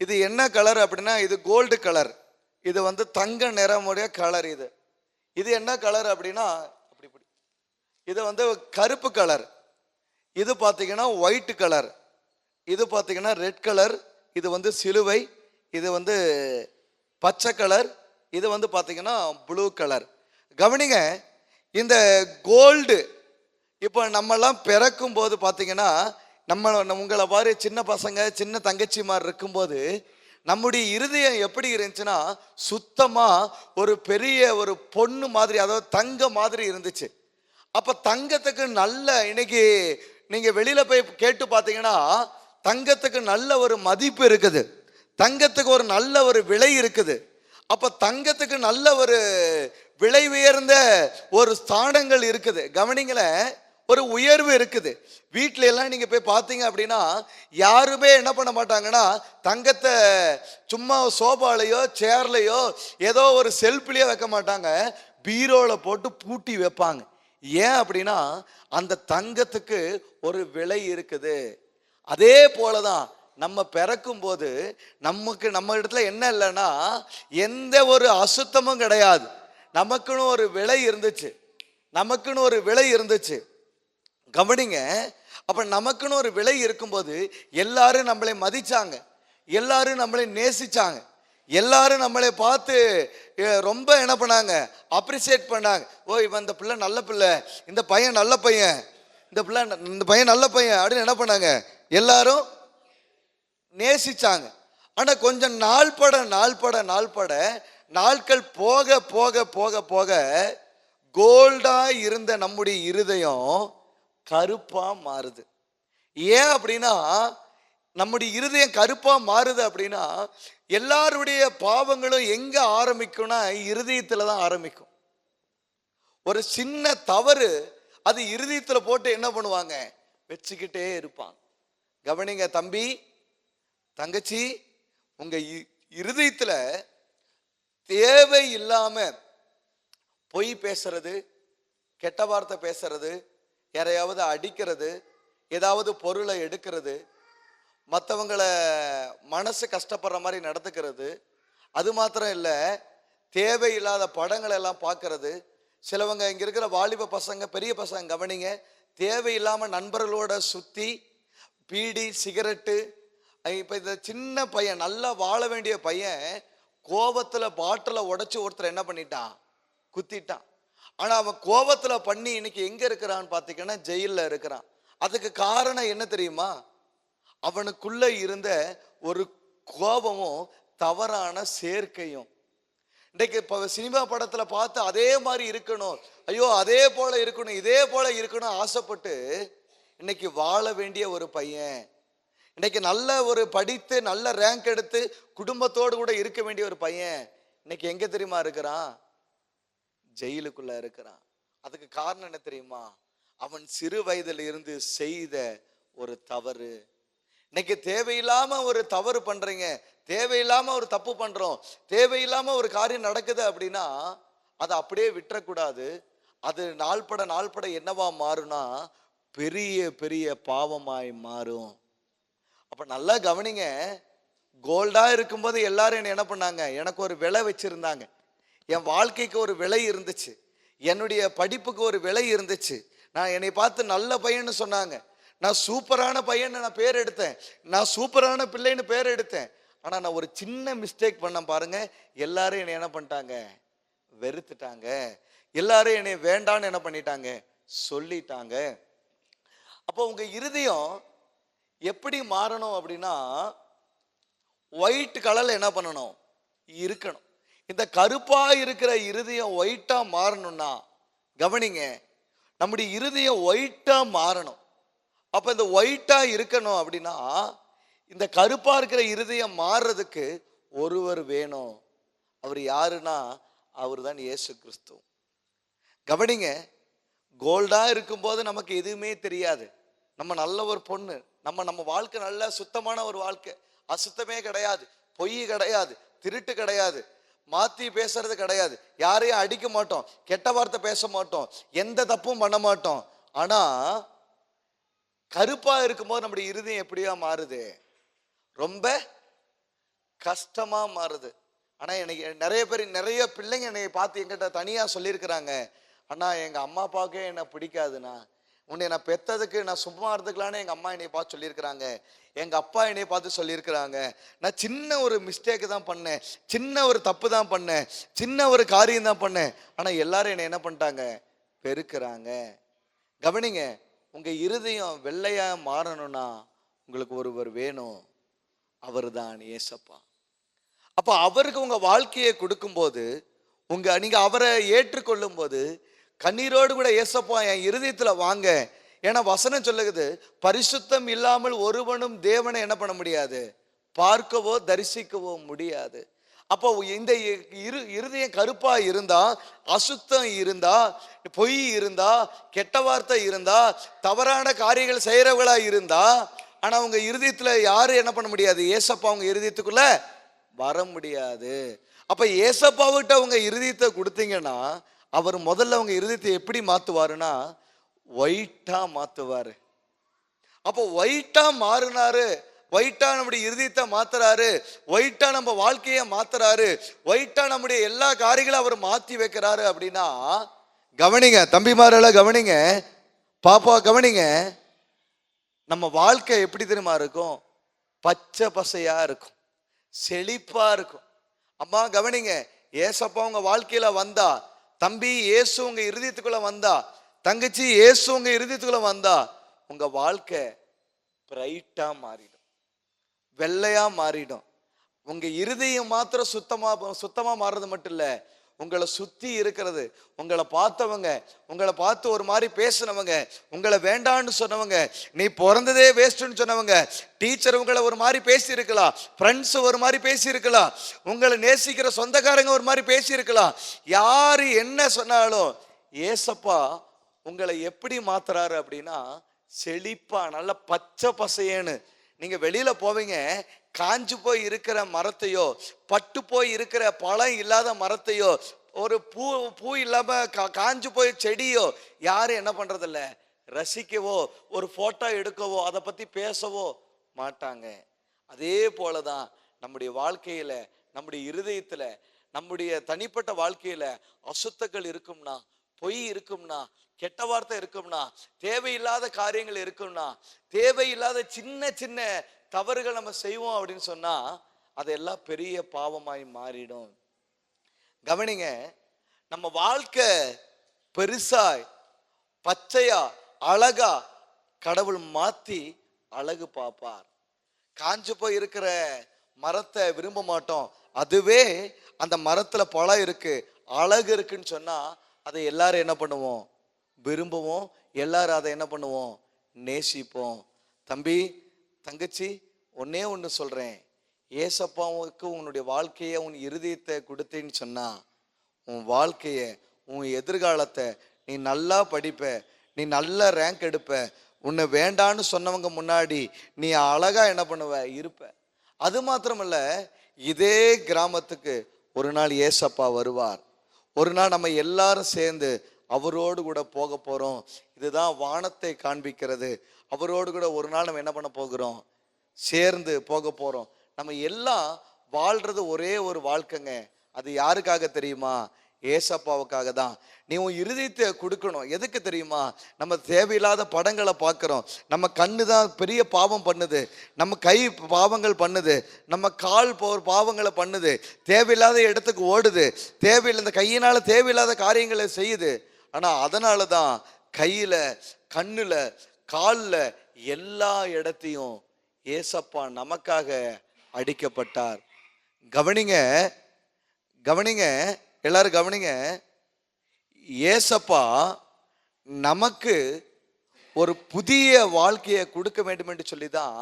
இது என்ன கலர் அப்படின்னா, இது கோல்டு கலர், இது வந்து தங்க நிறமுடைய கலர். இது என்ன கலர் அப்படின்னா, இது வந்து கருப்பு கலர், இது பார்த்தீங்கன்னா ஒயிட் கலர், இது பார்த்தீங்கன்னா ரெட் கலர், இது வந்து சிலுவை, இது வந்து பச்சை கலர், இது வந்து பார்த்தீங்கன்னா ப்ளூ கலர். கவனிங்க, இந்த கோல்டு இப்போ நம்மெல்லாம் பிறக்கும் போது பார்த்தீங்கன்னா உங்களை மாதிரி சின்ன பசங்க சின்ன தங்கச்சி மாதிரி இருக்கும்போது நம்முடைய இருதயம் எப்படி இருந்துச்சுன்னா சுத்தமா ஒரு பெரிய ஒரு பொண்ணு மாதிரி, அதாவது தங்க மாதிரி இருந்துச்சு. அப்ப தங்கத்துக்கு நல்ல, இன்னைக்கு நீங்க வெளியில போய் கேட்டு பார்த்தீங்கன்னா தங்கத்துக்கு நல்ல ஒரு மதிப்பு இருக்குது, தங்கத்துக்கு ஒரு நல்ல ஒரு விலை இருக்குது. அப்ப தங்கத்துக்கு நல்ல ஒரு விலை உயர்ந்த ஒரு ஸ்தானங்கள் இருக்குது. கவனிங்களேன், ஒரு உயர்வு இருக்குது. வீட்டில எல்லாம் நீங்க போய் பார்த்தீங்க அப்படின்னா யாருமே என்ன பண்ண மாட்டாங்கன்னா தங்கத்தை சும்மா சோபாலையோ சேர்லையோ ஏதோ ஒரு செல்ஃப்லயோ வைக்க மாட்டாங்க, பீரோல போட்டு பூட்டி வைப்பாங்க. ஏன் அப்படின்னா அந்த தங்கத்துக்கு ஒரு விலை இருக்குது. அதே போலதான் நம்ம பிறக்கும் போது நம்ம இடத்துல என்ன இல்லைன்னா எந்த ஒரு அசுத்தமும் கிடையாது. நமக்குன்னு ஒரு விலை இருந்துச்சு, கவனிங்க. அப்ப நமக்குன்னு ஒரு விலை இருக்கும்போது எல்லாரும் நம்மளை மதிச்சாங்க, எல்லாரும் நம்மளை நேசிச்சாங்க, எல்லாரும் நம்மளை பார்த்து ரொம்ப என்ன பண்ணாங்க, அப்ரிசியேட் பண்ணாங்க. ஓ, இவன் இந்த பிள்ளை நல்ல பிள்ளை, இந்த பையன் நல்ல பையன், இந்த பையன் நல்ல பையன் அப்படின்னு என்ன பண்ணாங்க, எல்லாரும் நேசிச்சாங்க. ஆனா கொஞ்சம் நாட்கள் போக போக போக போக கோல்டா இருந்த நம்முடைய இருதயம் கருப்பா மாறுது. ஏன் அப்படின்னா நம்முடைய இருதயம் கருப்பா மாறுது அப்படின்னா எல்லாருடைய பாவங்களும் எங்க ஆரம்பிக்கும்னா இருதயத்துல தான் ஆரம்பிக்கும். ஒரு சின்ன தவறு அது இருதயத்துல போட்டு என்ன பண்ணுவாங்க, வச்சுக்கிட்டே இருப்பாங்க. கவனிங்க தம்பி தங்கச்சி, உங்க இருதயத்துல தேவை இல்லாம பொய் பேசுறது, கெட்ட வார்த்தை பேசுறது, யாரையாவது அடிக்கிறது, ஏதாவது பொருளை எடுக்கிறது, மற்றவங்களை மனசு கஷ்டப்படுற மாதிரி நடந்துக்கிறது, அது மாத்திரம் இல்லை தேவையில்லாத படங்களை எல்லாம் பார்க்கறது. சிலவங்க இங்க இருக்கிற வாலிப பசங்க, பெரிய பசங்க கவனிங்க, தேவையில்லாம நண்பர்களோட சுத்தி பீடி சிகரெட்டு. இப்ப இந்த சின்ன பையன், நல்லா வாழ வேண்டிய பையன், கோபத்துல பாட்டில உடைச்சு ஒருத்தர் என்ன பண்ணிட்டான், குத்திட்டான். ஆனா அவன் கோபத்துல பண்ணி இன்னைக்கு எங்க இருக்கிறான்னு பாத்தீங்கன்னா ஜெயில இருக்கிறான். அதுக்கு காரணம் என்ன தெரியுமா, அவனுக்குள்ள இருந்த ஒரு கோபமும் தவறான சேர்க்கையும். இன்னைக்கு இப்போ சினிமா படத்துல பார்த்து அதே மாதிரி இருக்கணும், ஐயோ அதே போல இருக்கணும், இதே போல இருக்கணும் ஆசைப்பட்டு இன்னைக்கு வாழ வேண்டிய ஒரு பையன், இன்னைக்கு நல்ல ஒரு படித்து நல்ல ரேங்க் எடுத்து குடும்பத்தோடு கூட இருக்க வேண்டிய ஒரு பையன் இன்னைக்கு எங்க தெரியுமா இருக்கிறான், ஜெயிலுக்குள்ள இருக்கிறான். அதுக்கு காரணம் என்ன தெரியுமா, அவன் சிறு வயதில் இருந்து செய்த ஒரு தவறு. இன்னைக்கு தேவையில்லாம ஒரு தவறு பண்றீங்க, தேவையில்லாம ஒரு தப்பு பண்றோம், தேவையில்லாம ஒரு காரியம் நடக்குது அப்படின்னா அதை அப்படியே விட்டுறக்கூடாது. அது நாள்பட என்னவா மாறும்னா பெரிய பெரிய பாவமாய் மாறும். அப்ப நல்லா கவனிங்க, கோல்டா இருக்கும்போது எல்லாரும் என்ன பண்ணாங்க, எனக்கு ஒரு விலை வச்சிருந்தாங்க, என் வாழ்க்கைக்கு ஒரு விலை இருந்துச்சு, என்னுடைய படிப்புக்கு ஒரு விலை இருந்துச்சு, நான் என்னை பார்த்து நல்ல பையன்னு சொன்னாங்க, நான் சூப்பரான பையன்னு நான் பேர் எடுத்தேன், நான் சூப்பரான பிள்ளைன்னு பேர் எடுத்தேன். ஆனா நான் ஒரு சின்ன மிஸ்டேக் பண்ண பாருங்க, எல்லாரும் என்னை என்ன பண்ணிட்டாங்க, வெறுத்துட்டாங்க, எல்லாரும் என்னை வேண்டான்னு என்ன பண்ணிட்டாங்க, சொல்லிட்டாங்க. அப்போ உங்க இருதயம் எப்படி மாறணும் அப்படின்னா ஒயிட் கலர்ல என்ன பண்ணணும், இருக்கணும். இந்த கருப்பா இருக்கிற இருதயம் ஒயிட்டா மாறணும்னா கவனிங்க, நம்முடைய இருதயம் ஒயிட்டா மாறணும். அப்ப இந்த ஒயிட்டா இருக்கணும் அப்படின்னா இந்த கருப்பா இருக்கிற இருதயம் மாறுறதுக்கு ஒருவர் வேணும். அவர் யாருன்னா அவர் தான் இயேசு கிறிஸ்து. கவனிங்க, கோல்டா இருக்கும்போது நமக்கு எதுவுமே தெரியாது, நம்ம நல்ல ஒரு பொண்ணு, நம்ம வாழ்க்கை நல்ல சுத்தமான ஒரு வாழ்க்கை, அசுத்தமே கிடையாது, பொய் கிடையாது, திருட்டு கிடையாது, மாத்தி பேசுறது கிடையாது, யாரையும் அடிக்க மாட்டோம், கெட்ட வார்த்தை பேச மாட்டோம், எந்த தப்பும் பண்ண மாட்டோம். ஆனா கருப்பா இருக்கும்போது நம்முடைய இருதயம் எப்படியா மாறுது, ரொம்ப கஷ்டமா மாறுது. ஆனா எனக்கு நிறைய பிள்ளைங்க என்னை பார்த்து என்கிட்ட தனியா சொல்லியிருக்கிறாங்க, அண்ணா எங்க அம்மா அப்பாவுக்கே என்ன பிடிக்காதுண்ணா, உன்னை நான் பெத்ததுக்கு நான் சும்மா இருந்துக்கலான்னு எங்க அம்மா என்னை பார்த்து சொல்லியிருக்கிறாங்க, எங்க அப்பா என்னை பார்த்து சொல்லியிருக்கிறாங்க, நான் சின்ன ஒரு மிஸ்டேக்கு தான் பண்ணேன், சின்ன ஒரு தப்பு தான் பண்ணேன், சின்ன ஒரு காரியம் தான் பண்ணேன், ஆனா எல்லாரும் என்னை என்ன பண்ணிட்டாங்க, பெருக்கிறாங்க. கவனிங்க, உங்க இருதயம் வெள்ளையா மாறணும்னா உங்களுக்கு ஒருவர் வேணும், அவர் தான் ஏசப்பா. அப்ப அவருக்கு உங்க வாழ்க்கையை கொடுக்கும்போது, நீங்க அவரை ஏற்றுக்கொள்ளும் போது கண்ணீரோடு கூட ஏசப்பா என் இருதயத்துல வாங்க. ஏன்னா வசனம் சொல்லுகிறது, பரிசுத்தம் இல்லாமல் ஒருவனும் தேவனை என்ன பண்ண முடியாது, பார்க்கவோ தரிசிக்கவோ முடியாது. அப்போ இந்த இருதயம் கருப்பா இருந்தா, அசுத்தம் இருந்தா, பொய் இருந்தா, கெட்ட வார்த்தை இருந்தா, தவறான காரியங்கள் செய்யறவங்களா இருந்தா, ஆனா உங்க இருதயத்துல யாரும் என்ன பண்ண முடியாது, ஏசப்பா உங்க இருதயத்துக்குள்ள வர முடியாது. அப்ப ஏசப்பாவிட்ட உங்க இருதயத்தை கொடுத்தீங்கன்னா, அவர் முதல்ல உங்க இருதயத்தை எப்படி மாத்துவாருன்னா ஒயிட்டா மாத்துவாரு. அப்போ ஒயிட்டா மாறினாரு, ஒயிட்டா நம்முடைய இருதயத்தை மாத்துறாரு, ஒயிட்டா நம்ம வாழ்க்கையை மாத்துறாரு, ஒயிட்டா நம்முடைய எல்லா காரியங்களும் அவர் மாத்தி வைக்கிறாரு அப்படின்னா, கவனிங்க தம்பிமாரெல்லாம் கவனிங்க, பாப்பா கவனிங்க, நம்ம வாழ்க்கை எப்படி தெரியுமா இருக்கும், பச்சை பசையா இருக்கும், செழிப்பா இருக்கும். அம்மா கவனிங்க, ஏசப்பா உங்க வாழ்க்கையில வந்தா, தம்பி இயேசு உங்க இருதயத்துக்குள்ள வந்தா, தங்கச்சி இயேசு உங்க இருதயத்துக்குள்ள வந்தா, உங்க வாழ்க்கை பிரைட்டா மாறிடும், வெள்ளையா மாறிடும். உங்க இருதயம் மாத்திரம் சுத்தமா மாறுறது மட்டும் இல்ல, உங்களை சுத்தி இருக்கிறது, உங்களை பார்த்தவங்க, உங்களை பார்த்து ஒரு மாதிரி பேசினவங்க, உங்களை வேண்டான்னு சொன்னவங்க, நீ பிறந்ததே வேஸ்ட்னு சொன்னவங்க, டீச்சர் உங்களை ஒரு மாதிரி பேசி இருக்கலாம், ஃப்ரெண்ட்ஸ் ஒரு மாதிரி பேசி இருக்கலாம், உங்களை நேசிக்கிற சொந்தக்காரங்க ஒரு மாதிரி பேசி இருக்கலாம், யாரு என்ன சொன்னாலும் ஏசப்பா உங்களை எப்படி மாத்துறாரு அப்படின்னா செழிப்பா நல்ல பச்சை பசையேன்னு. நீங்க வெளியில போவீங்க, காஞ்சு போய் இருக்கிற மரத்தையோ, பட்டு போய் இருக்கிற பழம் இல்லாத மரத்தையோ, ஒரு பூ இல்லாம காஞ்சு போய் செடியோ யாரும் என்ன பண்றதில்ல, ரசிக்கவோ ஒரு போட்டோ எடுக்கவோ அதை பத்தி பேசவோ மாட்டாங்க. அதே போலதான் நம்முடைய வாழ்க்கையில, நம்முடைய இருதயத்துல, நம்முடைய தனிப்பட்ட வாழ்க்கையில அசுத்தங்கள் இருக்கும்னா, பொய் இருக்கும்னா, கெட்ட வார்த்தை இருக்கும்னா, தேவையில்லாத காரியங்கள் இருக்கும்னா, தேவையில்லாத சின்ன சின்ன தவறுகள் நம்ம செய்வோம் அப்படின்னு சொன்னா அதெல்லாம் பெரிய பாவமாய் மாறிடும். கவனிங்க, நம்ம வாழ்க்கை பெருசாய் பச்சையா அழகா கடவுள் மாத்தி அழகு பார்ப்பார். காஞ்சு போய் இருக்கிற மரத்தை விரும்ப மாட்டோம், அதுவே அந்த மரத்துல பழம் இருக்கு, அழகு இருக்குன்னு சொன்னா அதை எல்லாரும் என்ன பண்ணுவோம், விரும்புவோம், எல்லாரும் அதை என்ன பண்ணுவோம், நேசிப்போம். தம்பி தங்கச்சி ஒன்னே ஒன்று சொல்றேன், ஏசப்பாவுக்கு உன்னுடைய வாழ்க்கையை உன் இருதயத்தை கொடுத்தேன்னு சொன்னா உன் வாழ்க்கைய, உன் எதிர்காலத்தை நீ நல்லா படிப்ப, நீ நல்ல ரேங்க் எடுப்ப, உன்னை வேண்டான்னு சொன்னவங்க முன்னாடி நீ அழகா என்ன பண்ணுவ, இருப்ப. அது மாத்திரமல்ல, இதே கிராமத்துக்கு ஒரு நாள் ஏசப்பா வருவார். ஒரு நாள் நம்ம எல்லாரும் சேர்ந்து அவரோடு கூட போக போறோம். இதுதான் வானத்தை காண்பிக்கிறது. அவரோடு கூட ஒரு நாள் நம்ம என்ன பண்ண போகிறோம், சேர்ந்து போக போறோம். நம்ம எல்லாம் வாழ்றது ஒரே ஒரு வாழ்க்கைங்க. அது யாருக்காக தெரியுமா, ஏசப்பாவுக்காக தான். நீ உன் இருதயத்தை கொடுக்கணும். எதுக்கு தெரியுமா, நம்ம தேவையில்லாத படங்களை பார்க்கிறோம், நம்ம கண்ணு தான் பெரிய பாவம் பண்ணுது, நம்ம கை பாவங்கள் பண்ணுது, நம்ம கால் பாவங்களை பண்ணுது, தேவையில்லாத இடத்துக்கு ஓடுது, இந்த கையினால தேவையில்லாத காரியங்களை செய்யுது. ஆனா அதனால தான் கையில, கண்ணுல, கால்ல எல்லா இடத்தையும் ஏசப்பா நமக்காக அடிக்கப்பட்டார். கவனிங்க கவனிங்க எல்லாரும் கவனிங்க, ஏசப்பா நமக்கு ஒரு புதிய வாழ்க்கையை கொடுக்க வேண்டும் என்று சொல்லிதான்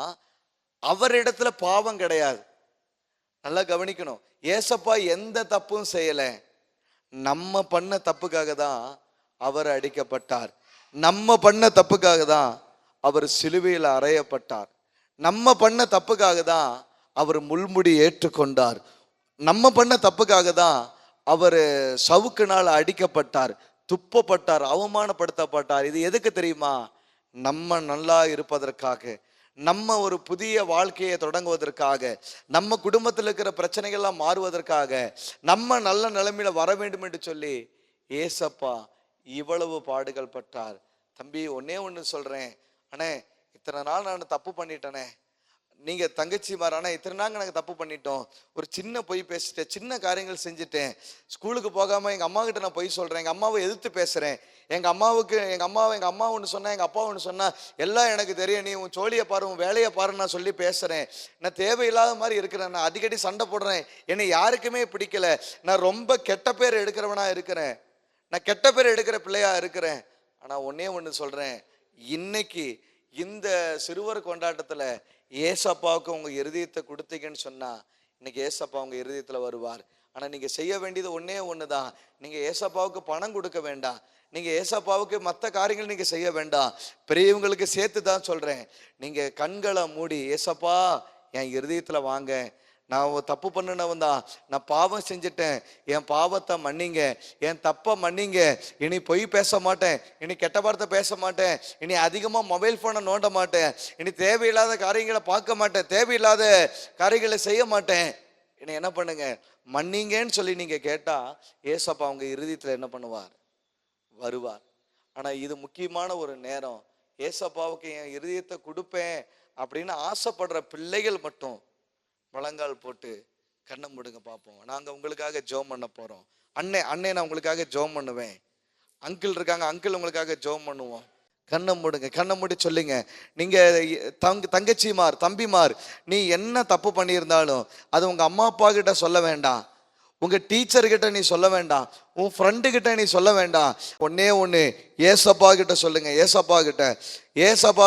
அவரிடத்துல பாவம் கிடையாது. நல்லா கவனிக்கணும், ஏசப்பா எந்த தப்பும் செய்யல, நம்ம பண்ண தப்புக்காக தான் அவர் அடிக்கப்பட்டார், நம்ம பண்ண தப்புக்காக தான் அவர் சிலுவையில் அறையப்பட்டார், நம்ம பண்ண தப்புக்காக தான் அவர் முள்முடி ஏற்றுக்கொண்டார், நம்ம பண்ண தப்புக்காக தான் அவர் சவுக்குனால் அடிக்கப்பட்டார், துப்பப்பட்டார், அவமானப்படுத்தப்பட்டார். இது எதுக்கு தெரியுமா, நம்ம நல்லா இருப்பதற்காக, நம்ம ஒரு புதிய வாழ்க்கையை தொடங்குவதற்காக, நம்ம குடும்பத்தில் இருக்கிற பிரச்சனைகள்லாம் மாறுவதற்காக, நம்ம நல்ல நிலைமையில வர வேண்டும் என்று சொல்லி ஏசப்பா இவ்வளவு பாடுகள் பட்டார். தம்பி ஒன்னே ஒன்று சொல்றேன், அண்ணே இத்தனை நாள் நான் தப்பு பண்ணிட்டேனே, நீங்க தங்கச்சிமார், ஆனா இத்தனை நாங்க நாங்க தப்பு பண்ணிட்டோம், ஒரு சின்ன பொய் பேசிட்டேன், சின்ன காரியங்கள் செஞ்சுட்டேன், ஸ்கூலுக்கு போகாம எங்க அம்மா கிட்ட நான் பொய் சொல்றேன், எங்க அம்மாவை எதிர்த்து பேசுறேன், எங்க அம்மா ஒன்று சொன்னா எங்க அப்பா ஒன்று சொன்னா எல்லாம் எனக்கு தெரியும், நீ உன் சோழியை பாரு உன் வேலையை பாரு நான் சொல்லி பேசுறேன், நான் தேவையில்லாத மாதிரி இருக்கிறேன், நான் அடிக்கடி சண்டை போடுறேன், என்னை யாருக்குமே பிடிக்கல, நான் ரொம்ப கெட்ட பேர் எடுக்கிறவனா இருக்கிறேன், நான் கெட்ட பேர் எடுக்கிற பிள்ளையா இருக்கிறேன். ஆனா ஒன்னே ஒன்று சொல்றேன், இன்னைக்கு இந்த சிறுவர் கொண்டாட்டத்துல ஏசப்பாவுக்கு உங்க இருதயத்தை கொடுத்தீங்கன்னு சொன்னா இன்னைக்கு ஏசப்பா உங்க இருதயத்துல வருவார். ஆனா நீங்க செய்ய வேண்டியது ஒன்னே ஒண்ணுதான், நீங்க ஏசப்பாவுக்கு பணம் கொடுக்க வேண்டாம், நீங்க ஏசப்பாவுக்கு மற்ற காரியங்கள் நீங்க செய்ய வேண்டாம், பெரியவங்களுக்கு சேர்த்து தான் சொல்றேன், நீங்க கண்களை மூடி ஏசப்பா என் இருதயத்துல வாங்க, நான் தப்பு பண்ணினவன் தான், நான் பாவம் செஞ்சுட்டேன், என் பாவத்தை மன்னிங்க, என் தப்பை மன்னிங்க, இனி பொய் பேச மாட்டேன், இனி கெட்ட வார்த்தை பேச மாட்டேன், இனி அதிகமாக மொபைல் ஃபோனை நோண்ட மாட்டேன், இனி தேவையில்லாத காரியங்களை பார்க்க மாட்டேன், தேவையில்லாத காரியங்களை செய்ய மாட்டேன், இனி என்ன பண்ணுங்க மன்னிங்கன்னு சொல்லி நீங்கள் கேட்டால் ஏசப்பா அவங்க இருதயத்தில் என்ன பண்ணுவார், வருவார். ஆனால் இது முக்கியமான ஒரு நேரம், ஏசப்பாவுக்கு என் இருதயத்தை கொடுப்பேன் அப்படின்னு ஆசைப்படுற பிள்ளைகள் மட்டும் முழங்கால் போட்டு கண்ணை மூடுங்க பார்ப்போம். நாங்கள் உங்களுக்காக ஜெபம் பண்ண போகிறோம். அண்ணே நான் உங்களுக்காக ஜெபம் பண்ணுவேன், அங்கிள் இருக்காங்க, அங்கிள் உங்களுக்காக ஜெபம் பண்ணுவோம். கண்ணை மூடுங்க, கண்ணை மூடி சொல்லுங்க. நீங்கள் தங்கச்சிமார் தம்பிமார், நீ என்ன தப்பு பண்ணியிருந்தாலும் அது உங்கள் அம்மா அப்பா கிட்ட சொல்ல வேண்டாம், உங்கள் டீச்சர்கிட்ட நீ சொல்ல வேண்டாம், உன் ஃப்ரெண்டு கிட்ட நீ சொல்ல வேண்டாம், ஒன்னே ஒன்று ஏசப்பா கிட்ட சொல்லுங்க. ஏசப்பா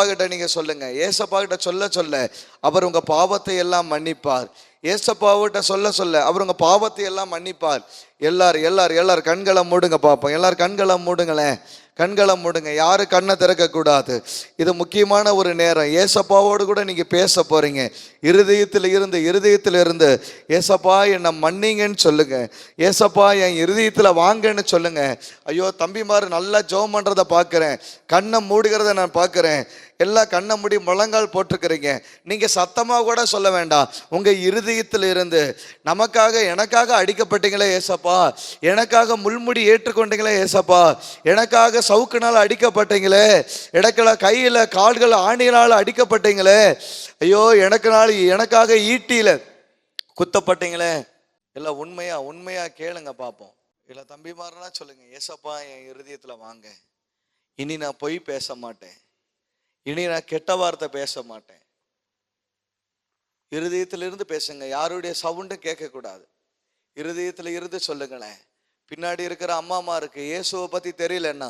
கிட்ட நீங்க சொல்லுங்க. ஏசப்பா கிட்ட சொல்ல அவர் உங்க பாவத்தை எல்லாம் மன்னிப்பார். ஏசப்பாவிட்ட சொல்ல அவர் உங்க பாவத்தை எல்லாம் மன்னிப்பார். எல்லாரும் கண்களை மூடுங்க பார்ப்போம். எல்லாரும் கண்களை மூடுங்களேன், கண்களை மூடுங்க, யாரும் கண்ணை திறக்க கூடாது. இது முக்கியமான ஒரு நேரம். ஏசப்பாவோடு கூட நீங்க பேச போறீங்க. இருதயத்தில் இருந்து ஏசப்பா என்னை மன்னிங்கன்னு சொல்லுங்க, ஏசப்பா என் இருதயத்துல வாங்கன்னு சொல்லுங்க. ஐயோ தம்பிமாரு நல்லா ஜெபம் பண்றதை பார்க்கிறேன், கண்ணை மூடுகிறத நான் பார்க்கிறேன், எல்லாம் கண்ணை மூடி முழங்கால் போட்டிருக்கிறீங்க. நீங்க சத்தமா கூட சொல்ல வேண்டாம், உங்க இருதயத்தில் இருந்து எனக்காக அடிக்கப்பட்டீங்களே ஏசப்பா, எனக்காக முள்முடி ஏற்றுக்கொண்டீங்களே ஏசப்பா, எனக்காக சவுக்குனால அடிக்கப்பட்டீங்களே, கையில கால்கள் ஆணியினால அடிக்கப்பட்டீங்களே, ஐயோ எனக்காக ஈட்டியில குத்தப்பட்டீங்களே, எல்லாம் உண்மையா கேளுங்க பார்ப்போம். இல்ல தம்பிமாரெனா சொல்லுங்க, ஏசப்பா என் இருதயத்துல வாங்க, இனி நான் பொய் பேச மாட்டேன், இனி நான் கெட்ட வார்த்தை பேச மாட்டேன். இருதயத்திலிருந்து பேசுங்க, யாருடைய சவுண்டும் கேட்கக்கூடாது. இருதயத்துல இருந்து சொல்லுங்களேன். பின்னாடி இருக்கிற அம்மாமா இருக்கு, இயேசுவை பத்தி தெரியலன்னா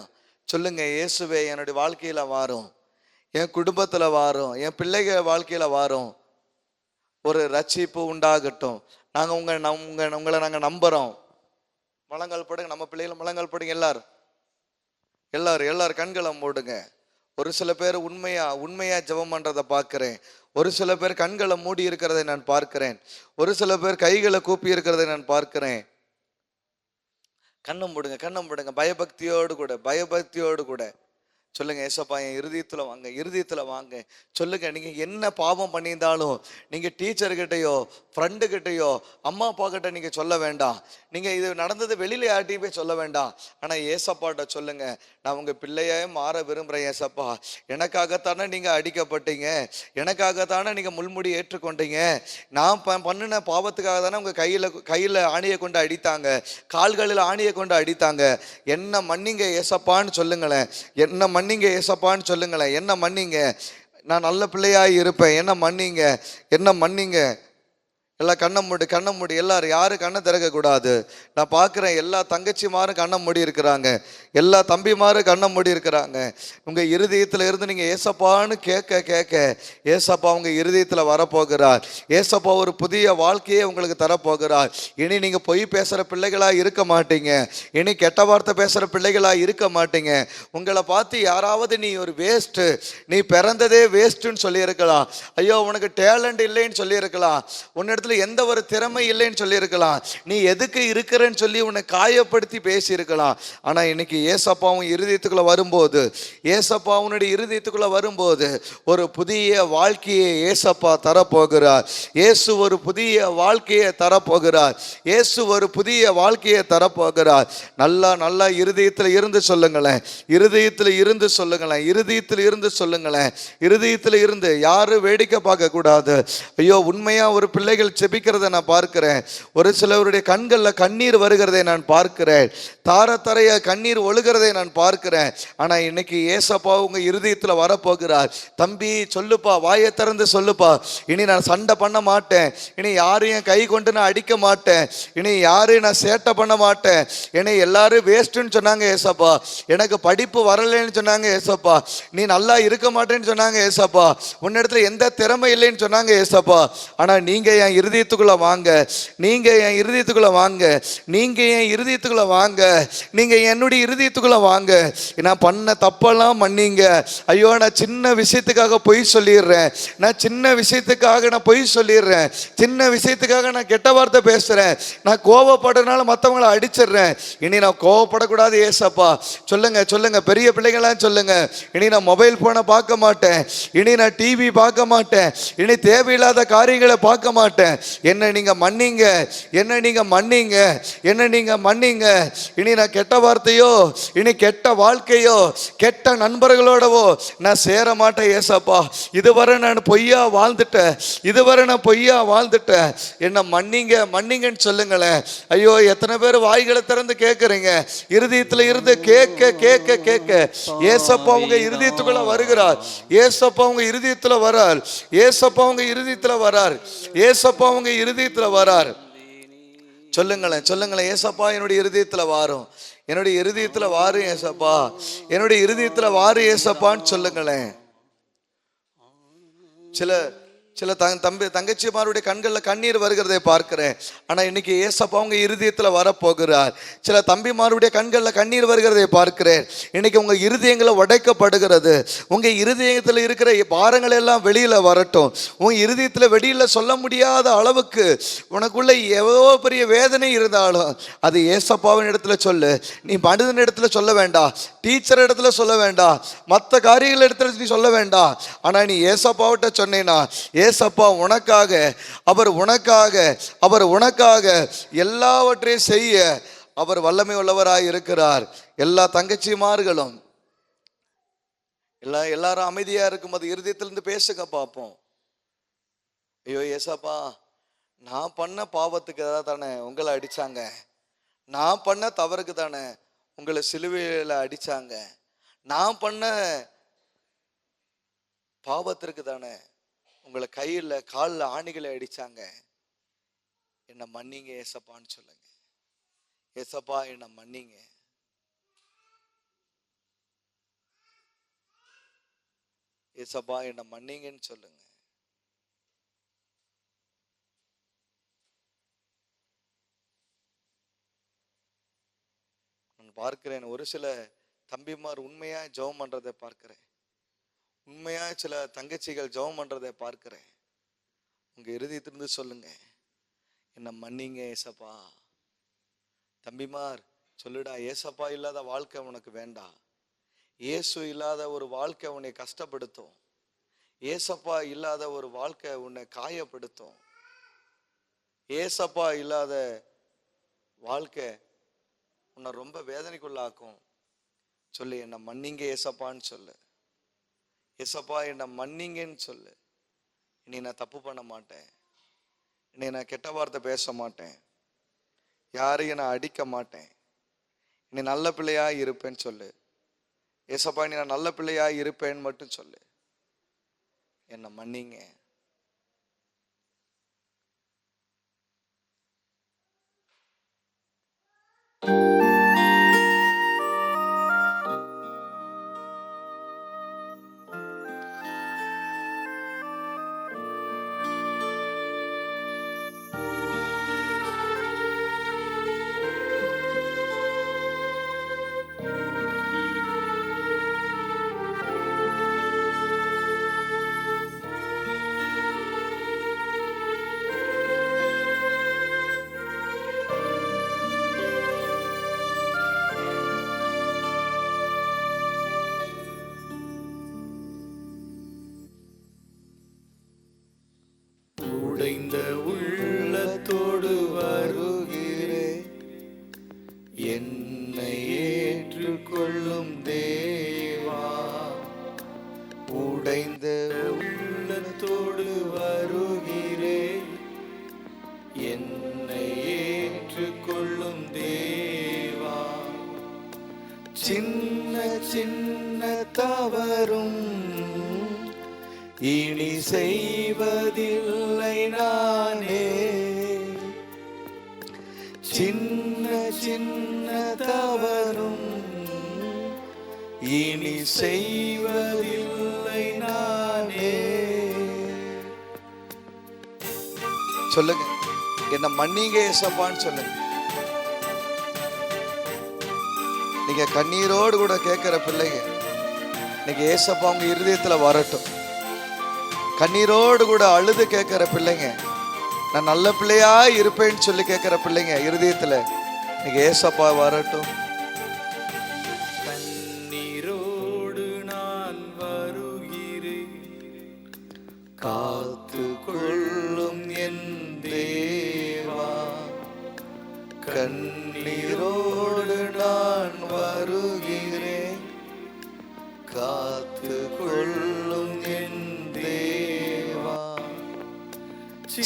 சொல்லுங்க, இயேசுவே என்னுடைய வாழ்க்கையில வாரும், என் குடும்பத்துல வாரும், என் பிள்ளைகள் வாழ்க்கையில வாரும், ஒரு ரட்சிப்பு உண்டாகட்டும். உங்களை நாங்க நம்புறோம். முழங்கால் போடுங்க, நம்ம பிள்ளைகளை முழங்கால் போடுங்க. எல்லாரும் கண்களை மூடுங்க. ஒரு சில பேர் உண்மையா ஜெபம் பண்றதை பார்க்கிறேன், ஒரு சில பேர் கண்களை மூடி இருக்கிறதை நான் பார்க்கிறேன், ஒரு சில பேர் கைகளை கூப்பி இருக்கிறதை நான் பார்க்கிறேன். கண்ணை மூடுங்க, பயபக்தியோடு கூட சொல்லுங்க, ஏசப்பா என் இருதயத்துல வாங்க சொல்லுங்க. நீங்க என்ன பாவம் பண்ணியிருந்தாலும் நீங்க டீச்சர்கிட்டையோ ஃப்ரெண்டு கிட்டையோ அம்மா அப்பா கிட்ட நீங்க சொல்ல வேண்டாம், நீங்க இது நடந்தது வெளியில யார்ட்டையும் போய் சொல்ல வேண்டாம். ஆனா ஏசப்பாட்ட சொல்லுங்க, நான் உங்க பிள்ளையே மாற விரும்புறேன் ஏசப்பா, எனக்காகத்தானே நீங்க அடிக்கப்பட்டீங்க, எனக்காகத்தானே நீங்க முள்முடி ஏற்றுக்கொண்டீங்க, நான் பண்ணின பாவத்துக்காக தானே உங்க கையில ஆணியை கொண்டு அடித்தாங்க, கால்களில் ஆணியை கொண்டு அடித்தாங்க, என்ன மன்னிங்க ஏசப்பான்னு சொல்லுங்களேன், என்ன மன்னிங்க ஏசப்பான்னு சொல்லுங்களேன், என்ன மன்னிங்க, நான் நல்ல பிள்ளையாய் இருப்பேன், என்ன மன்னிங்க. எல்லாம் கண்ணை மூடி எல்லாரும், யாரும் கண்ணை திறக்க கூடாது. நான் பார்க்குறேன் எல்லா தங்கச்சிமாரும் கண்ணை மூடி இருக்கிறாங்க, எல்லா தம்பிமாரும் கண்ணை மூடி இருக்கிறாங்க. உங்கள் இருதயத்தில் இருந்து நீங்கள் ஏசப்பான்னு கேட்க ஏசப்பா உங்கள் இருதயத்தில் வரப்போகிறார். ஏசப்பா ஒரு புதிய வாழ்க்கையை உங்களுக்கு தரப்போகிறார். இனி நீங்கள் பொய் பேசுகிற பிள்ளைகளாக இருக்க மாட்டீங்க, இனி கெட்ட வார்த்தை பேசுகிற பிள்ளைகளாக இருக்க மாட்டீங்க. உங்களை பார்த்து யாராவது நீ ஒரு வேஸ்ட்டு, நீ பிறந்ததே வேஸ்ட்டுன்னு சொல்லியிருக்கலாம், ஐயோ உனக்கு டேலண்ட் இல்லைன்னு சொல்லியிருக்கலாம், உன்னிடத்துல உன்னிடத்துல எந்த ஒரு திறமை இல்லைன்னு சொல்லியிருக்கலாம். நீ எதுக்கு இருக்கிறன்னு சொல்லி உன்னை காயப்படுத்தி பேசியிருக்கலாம். ஆனா இன்னைக்கு ஏசப்பாவும் இருதயத்துக்குள்ள வரும்போது, ஏசப்பாவுனுடைய இருதயத்துக்குள்ள வரும்போது ஒரு புதிய வாழ்க்கையை ஏசப்பா தரப்போகிறார். இயேசு ஒரு புதிய வாழ்க்கையை தரப்போகிறார். இயேசு ஒரு புதிய வாழ்க்கையை தரப்போகிறார். நல்லா நல்லா இருதயத்தில் இருந்து சொல்லுங்களேன், இருதயத்தில் இருந்து சொல்லுங்களேன், இருதயத்தில் இருந்து சொல்லுங்களேன். இருதயத்தில் இருந்து யாரும் வேடிக்கை பார்க்க கூடாது. ஐயோ, உண்மையா ஒரு பிள்ளைகள் செபிக்கிறத நான் பார்க்கிறேன். ஒரு சிலருடைய கண்களில் கண்ணீர் வருகிறதை நான் பார்க்கிறேன். தாரத்தரைய கண்ணீர் ஒழுகிறதை நான் பார்க்கிறேன். ஆனா இன்னைக்கு ஏசப்பா உங்க இருதயத்தில் வரப்போகிறார். தம்பி சொல்லுப்பா, வாயை திறந்து சொல்லுப்பா, இனி நான் சண்டை பண்ண மாட்டேன், இனி யாரையும் கை கொண்டு நான் அடிக்க மாட்டேன், இனி யாரையும் நான் சேட்டை பண்ண மாட்டேன், என்னை எல்லாரும் வேஸ்ட்டுன்னு சொன்னாங்க ஏசப்பா, எனக்கு படிப்பு வரலைன்னு சொன்னாங்க ஏசப்பா, நீ நல்லா இருக்க மாட்டேன்னு சொன்னாங்க ஏசப்பா, உன்னிடத்துல எந்த திறமை இல்லைன்னு சொன்னாங்க ஏசப்பா, ஆனா நீங்க என் இருதயத்துக்குள்ள வாங்க, நீங்க என் இருதயத்துக்குள்ள வாங்க, நீங்க என் இருதயத்துக்குள்ள வாங்க, நீங்க என்னுடைய இருதயத்துக்குள்ள வாங்க. நான் பண்ண தப்பெல்லாம் மன்னிங்க. ஐயோ, நான் சின்ன விஷயத்துக்காக பொய் சொல்லிடுறேன், நான் சின்ன விஷயத்துக்காக நான் பொய் சொல்லிடுறேன், சின்ன விஷயத்துக்காக நான் கெட்ட வார்த்தை பேசுறேன், நான் கோவப்படுறதுனால மற்றவங்களை அடிச்சிடுறேன், இனி நான் கோவப்படக்கூடாது ஏசப்பா. சொல்லுங்க சொல்லுங்க, பெரிய பிள்ளைங்களாம் சொல்லுங்க, இனி நான் மொபைல் போனை பார்க்க மாட்டேன், இனி நான் டிவி பார்க்க மாட்டேன், இனி தேவையில்லாத காரியங்களை பார்க்க மாட்டேன், என்ன நீங்க மன்னிங்க, என்ன நீங்க மன்னிங்க, என்ன நீங்க மன்னிங்க. இனி நான் கெட்ட வார்த்தையோ, இனி கெட்ட வாழ்க்கையோ, கெட்ட நண்பர்களோடவோ நான் சேர மாட்டேன் ஏசப்பா. இதுவரை நான் பொய்யா வாழ்ந்துட்டேன், இதுவரை நான் பொய்யா வாழ்ந்துட்டேன், என்ன மன்னிங்க மன்னிங்கன்னு சொல்லுங்களேன். ஐயோ, எத்தனை பேர் வாய்களை திறந்து கேட்குறீங்க, இருதயத்தில் இருந்து கேட்க கேட்க கேட்க ஏசப்பா உங்க இருதயத்துக்குள்ள வருகிறார். ஏசப்பா உங்க இருதயத்துல வரார். ஏசப்பா உங்க இருதயத்துல வரார். ஏசப்பா உங்க இருதயத்துல வரார். சொல்லுங்களேன் சொல்லுங்களேன், ஏசப்பா என்னுடைய இருதயத்துல வாரும், என்னுடைய இருதயத்துல வாரு ஏசப்பா, என்னுடைய இருதயத்துல வாரு ஏசப்பான்னு சொல்லுங்களேன். சில சில தங்கச்சிமாருடைய கண்களில் கண்ணீர் வருகிறதை பார்க்கிறேன். ஆனால் இன்னைக்கு ஏசப்பா உங்க இருதயத்தில் வரப்போகிறார். சில தம்பிமாருடைய கண்களில் கண்ணீர் வருகிறதை பார்க்கிறேன். இன்னைக்கு உங்க இருதயங்களை உடைக்கப்படுகிறது. உங்க இருதயத்தில் இருக்கிற பாரங்கள் எல்லாம் வெளியில வரட்டும். உங்க இருதயத்தில் வெளியில சொல்ல முடியாத அளவுக்கு உனக்குள்ள எவ்வளோ பெரிய வேதனை இருந்தாலும் அது ஏசப்பாவின் இடத்துல சொல்லு. நீ மனிதன் இடத்துல சொல்ல வேண்டாம், டீச்சர் இடத்துல சொல்ல வேண்டாம், மற்ற காரியங்கள் இடத்துல நீ சொல்ல வேண்டாம். ஆனால் நீ ஏசப்பாவிட்ட சொன்னேன்னா, ஏசப்பா உனக்காக, அவர் உனக்காக, அவர் உனக்காக எல்லாவற்றையும் செய்ய அவர் வல்லமை உள்ளவராய் இருக்கிறார். எல்லா தங்கச்சிமார்களும் எல்லாரும் அமைதியா இருக்கும்போது இருதயத்திலிருந்து பேசுங்க பார்ப்போம். ஐயோ ஏசப்பா, நான் பண்ண பாவத்துக்கு தானே உங்களை அடிச்சாங்க, நான் பண்ண தவறுக்கு தானே உங்களை சிலுவையில் அடிச்சாங்க, நான் பண்ண பாவத்திற்கு தானே உங்களை கையில் காலில் ஆணிகளை அடிச்சாங்க, என்னை மன்னிங்க ஏசப்பான்னு சொல்லுங்க. ஏசப்பா என்னை மன்னிங்க. ஏசப்பா என்னை மன்னிங்கன்னு சொல்லுங்க. நான் பார்க்கிறேன், ஒரு சில தம்பிமார் உண்மையா ஜெபம் பண்றதை பார்க்கிறேன், உண்மையா சில தங்கச்சிகள் ஜெபம் பண்றதை பார்க்கிறேன். உங்க இருதயத்திலிருந்து சொல்லுங்க, என்ன மன்னிங்க ஏசப்பா. தம்பிமார் சொல்லுடா, ஏசப்பா இல்லாத வாழ்க்கை உனக்கு வேண்டாம், இயேசு இல்லாத ஒரு வாழ்க்கை உன்னை கஷ்டப்படுத்தும், ஏசப்பா இல்லாத ஒரு வாழ்க்கை உன்னை காயப்படுத்தும், ஏசப்பா இல்லாத வாழ்க்கை உன்னை ரொம்ப வேதனைக்குள்ளாக்கும். சொல்லு, என்ன மன்னிங்க ஏசப்பான்னு சொல்லு. ஏசப்பா என்னை மன்னிங்கன்னு சொல்லு. இனி நான் தப்பு பண்ண மாட்டேன், இனி நான் கெட்ட வார்த்தை பேச மாட்டேன், யாரையும் நான் அடிக்க மாட்டேன், இனி நல்ல பிள்ளையா இருப்பேன்னு சொல்லு. ஏசப்பா இனி நான் நல்ல பிள்ளையா இருப்பேன்னு மட்டும் சொல்லு. என்னை மன்னிங்க. சின்ன சின்ன தவறும் இனி செய்வதில்லை நானே. சின்ன சின்ன தவறும் இனி செய்வதில்லை நானே. சொல்லுங்க, என்ன மன்னிங்க ஏசப்பான்னு சொல்லுங்க. நீங்க கண்ணீரோடு கூட கேட்கிற பிள்ளைங்க, இன்னைக்கு ஏசப்பா உங்க இருதயத்துல வரட்டும். கண்ணீரோடு கூட அழுது கேட்கிற பிள்ளைங்க, நான் நல்ல பிள்ளையா இருப்பேன்னு சொல்லி கேட்கிற பிள்ளைங்க இருதயத்துல இன்னைக்கு ஏசப்பா வரட்டும். கண்ணீரோடு நான் வருகிறேன், காத்து கொள்ளும் என் தேவா. கண்ணீரோடு நான் வருகிறேன், காத்து கொள்ளும் என் தேவா.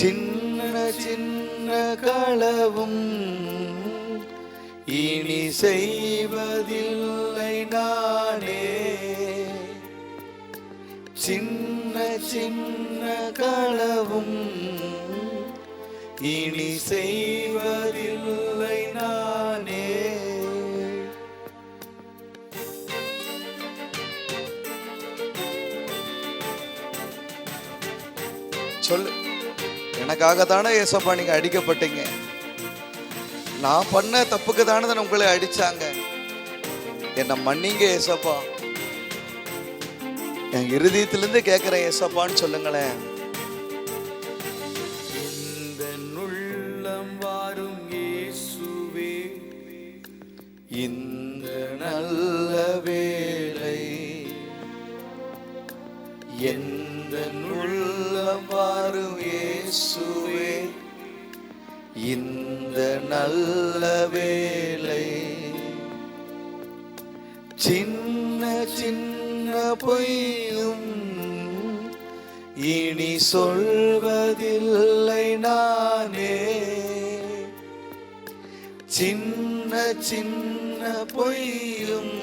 சின்ன சின்ன களவும் இனி செய்வதில்லை நானே. சின்ன சின்ன களவும் இனி செய்வதில்லை நானே. சொல்லு, எனக்காக தானே ஏசப்பா நீங்க அடிக்கப்பட்டீங்க. நான் பண்ண தப்புக்கு தானே உங்களை அடிச்சாங்க. என்ன மன்னிங்க ஏசப்பா. என் இருதயத்திலிருந்து கேட்கிறேன் ஏசப்பான்னு சொல்லுங்களேன். இந்த உள்ளம் வாரும் இயேசுவே, இந்த நல்ல வேளை எந்த உள்ளம் வாரும் இயேசுவே, இந்த நல்ல வேளை. சின்ன சின்ன பொய்யும் இனி சொல்வதில்லை நானே. சின்ன சின்ன பொய்யும்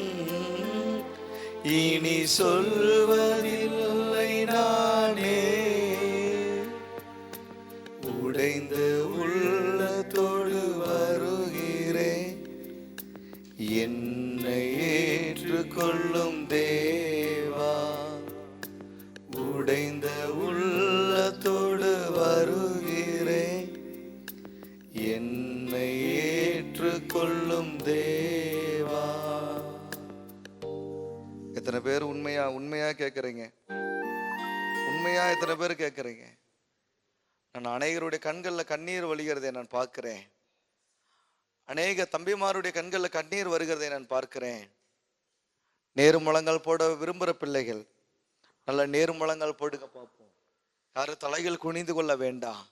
இனி சொல்வதில்லை நானே. உடைந்த உள்ளத்தோடு வருகிறேன், என்னை ஏற்றுக்கொள்ளும் தேவா. உடைந்த உள்ளத்தோடு வருகிறேன், என்னை ஏற்றுக்கொள்ளும் தேவா. எத்தனை பேர் உண்மையா கேட்குறீங்க? உண்மையா எத்தனை பேர் கேட்குறீங்க? நான் அநேகருடைய கண்களில் கண்ணீர் வழிகிறதை நான் பார்க்கிறேன். அநேக தம்பிமாருடைய கண்களில் கண்ணீர் வருகிறதை நான் பார்க்கிறேன். நேர்முழங்கள் போட விரும்புகிற பிள்ளைகள் நல்ல நேர்முழங்கள் போடுங்க பார்ப்போம். யாரும் தலைகள் குனிந்து கொள்ள வேண்டாம்.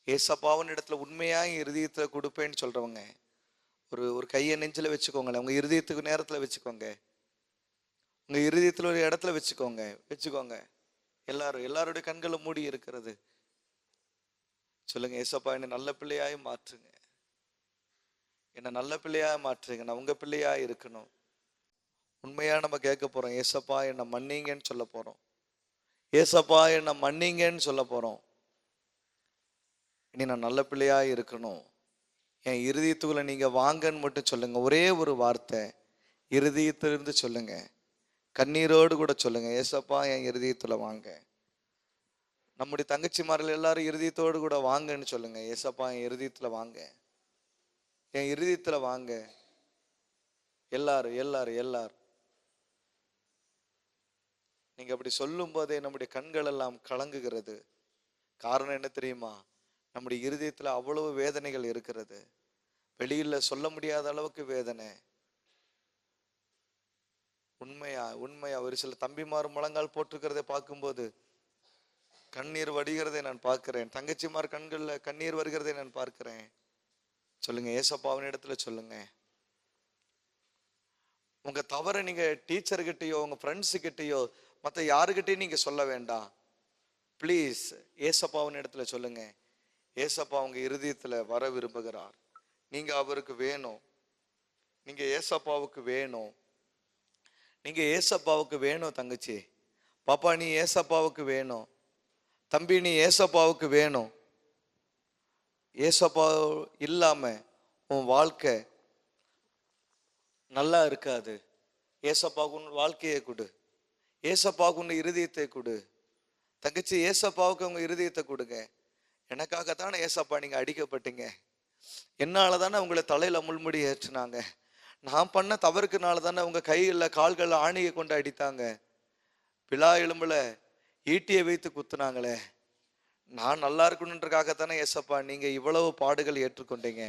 ஏசப்பாவின் இடத்துல உண்மையாக இருதயத்தில் கொடுப்பேன்னு சொல்றவங்க ஒரு கையை நெஞ்சில் வச்சுக்கோங்களேன். உங்க இருதயத்துக்கு நேரத்தில் வச்சுக்கோங்க. உங்க இருதயத்தில் ஒரு இடத்துல வச்சுக்கோங்க. எல்லாருடைய கண்களும் மூடி இருக்கிறது. சொல்லுங்க, ஏசப்பா என்னை நல்ல பிள்ளையாய் மாற்றுங்க, என்னை நல்ல பிள்ளையாய் மாற்றுங்க, நான் உங்க பிள்ளையா இருக்கணும். உண்மையா நம்ம கேட்க போறோம். ஏசப்பா என்னை மன்னிங்கன்னு சொல்ல போறோம். ஏசப்பா என்னை மன்னிங்கன்னு சொல்ல போறோம். இனி நான் நல்ல பிள்ளையா இருக்கணும். என் இருதயத்துக்குள்ள நீங்க வாங்கன்னு மட்டும் சொல்லுங்க. ஒரே ஒரு வார்த்தை இருதயத்திலிருந்து சொல்லுங்க. கண்ணீரோடு கூட சொல்லுங்க, ஏசப்பா என் இருதயத்துல வாங்க. நம்முடைய தங்கச்சிமார்கள் எல்லாரும் இருதயத்தோடு கூட வாங்கன்னு சொல்லுங்க. ஏசப்பா என் இருதயத்துல வாங்க, என் இருதயத்துல வாங்க. எல்லாரும் நீங்க அப்படி சொல்லும் போதே நம்முடைய கண்கள் எல்லாம் கலங்குகிறது. காரணம் என்ன தெரியுமா? நம்முடைய இருதயத்துல அவ்வளவு வேதனைகள் இருக்கிறது. வெளியில சொல்ல முடியாத அளவுக்கு வேதனை. உண்மையா ஒரு சில தம்பிமார் முழங்கால் போட்டிருக்கிறதை பார்க்கும்போது கண்ணீர் வடிகிறதை நான் பார்க்கிறேன். தங்கச்சிமார் கண்கள்ல கண்ணீர் வருகிறதை நான் பார்க்கிறேன். சொல்லுங்க, ஏசப்பாவின் இடத்துல சொல்லுங்க. உங்க தவறை நீங்க டீச்சர்கிட்டயோ உங்க ஃப்ரெண்ட்ஸு கிட்டயோ மற்ற யாருக்கிட்டையும் நீங்க சொல்ல வேண்டாம். ப்ளீஸ் ஏசப்பாவின் இடத்துல சொல்லுங்க. ஏசப்பா உங்க இருதயத்துல வர விரும்புகிறார். நீங்க அவருக்கு வேணும். நீங்க ஏசப்பாவுக்கு வேணும். நீங்க ஏசப்பாவுக்கு வேணும் தங்கச்சி. பாப்பா நீ ஏசப்பாவுக்கு வேணும். தம்பி நீ ஏசப்பாவுக்கு வேணும். ஏசப்பா இல்லாம உன் வாழ்க்கை நல்லா இருக்காது. ஏசப்பாவுக்கு உன் வாழ்க்கையை கொடு. ஏசப்பாவுக்கு உன் இருதயத்தை கொடு. தங்கச்சி ஏசப்பாவுக்கு உங்க இருதயத்தை கொடுங்க. எனக்காகத்தானே ஏசப்பா நீங்க அடிக்கப்பட்டீங்க. என்னால தானே உங்களை தலையில முள்முடி ஏற்றினாங்க. நான் பண்ண தவறுக்குனால தானே உங்க கைகளில் கால்களில் ஆணியை கொண்டு அடித்தாங்க. பிலா எலும்புல ஈட்டியை வைத்து குத்துனாங்களே. நான் நல்லா இருக்கணுன்றக்காகத்தானே ஏசப்பா நீங்க இவ்வளவு பாடுகள் ஏற்றுக்கொண்டீங்க.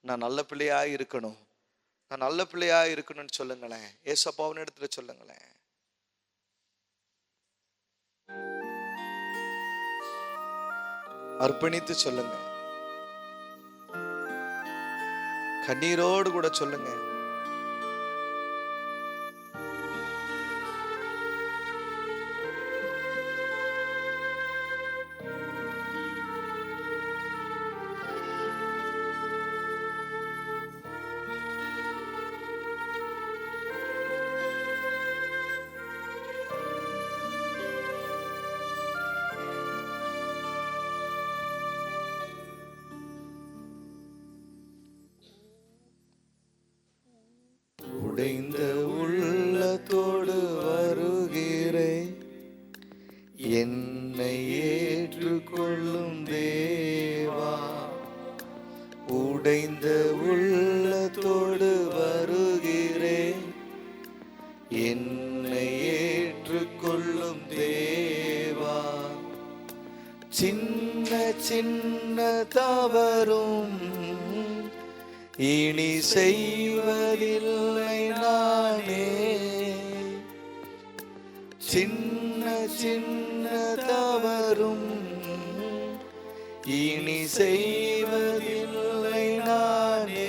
நான் நல்ல பிள்ளையா இருக்கணும், நான் நல்ல பிள்ளையா இருக்கணும்னு சொல்லுங்களேன். ஏசப்பாவின் இடத்துல சொல்லுங்களேன். அர்ப்பணித்து சொல்லுங்க. கண்ணீரோடு கூட சொல்லுங்க. உடைந்த உள்ளத்தோடு வருகிறேன், என்னை ஏற்றுக்கொள்ளும் தேவா. உடைந்த உள்ளத்தோடு வருகிறேன், என்னை ஏற்றுக்கொள்ளும் தேவா. சின்ன சின்ன தவறும் இனி செய்வதில்லை நானே. சின்ன சின்ன தவறும் இனி செய்வதில்லை நானே.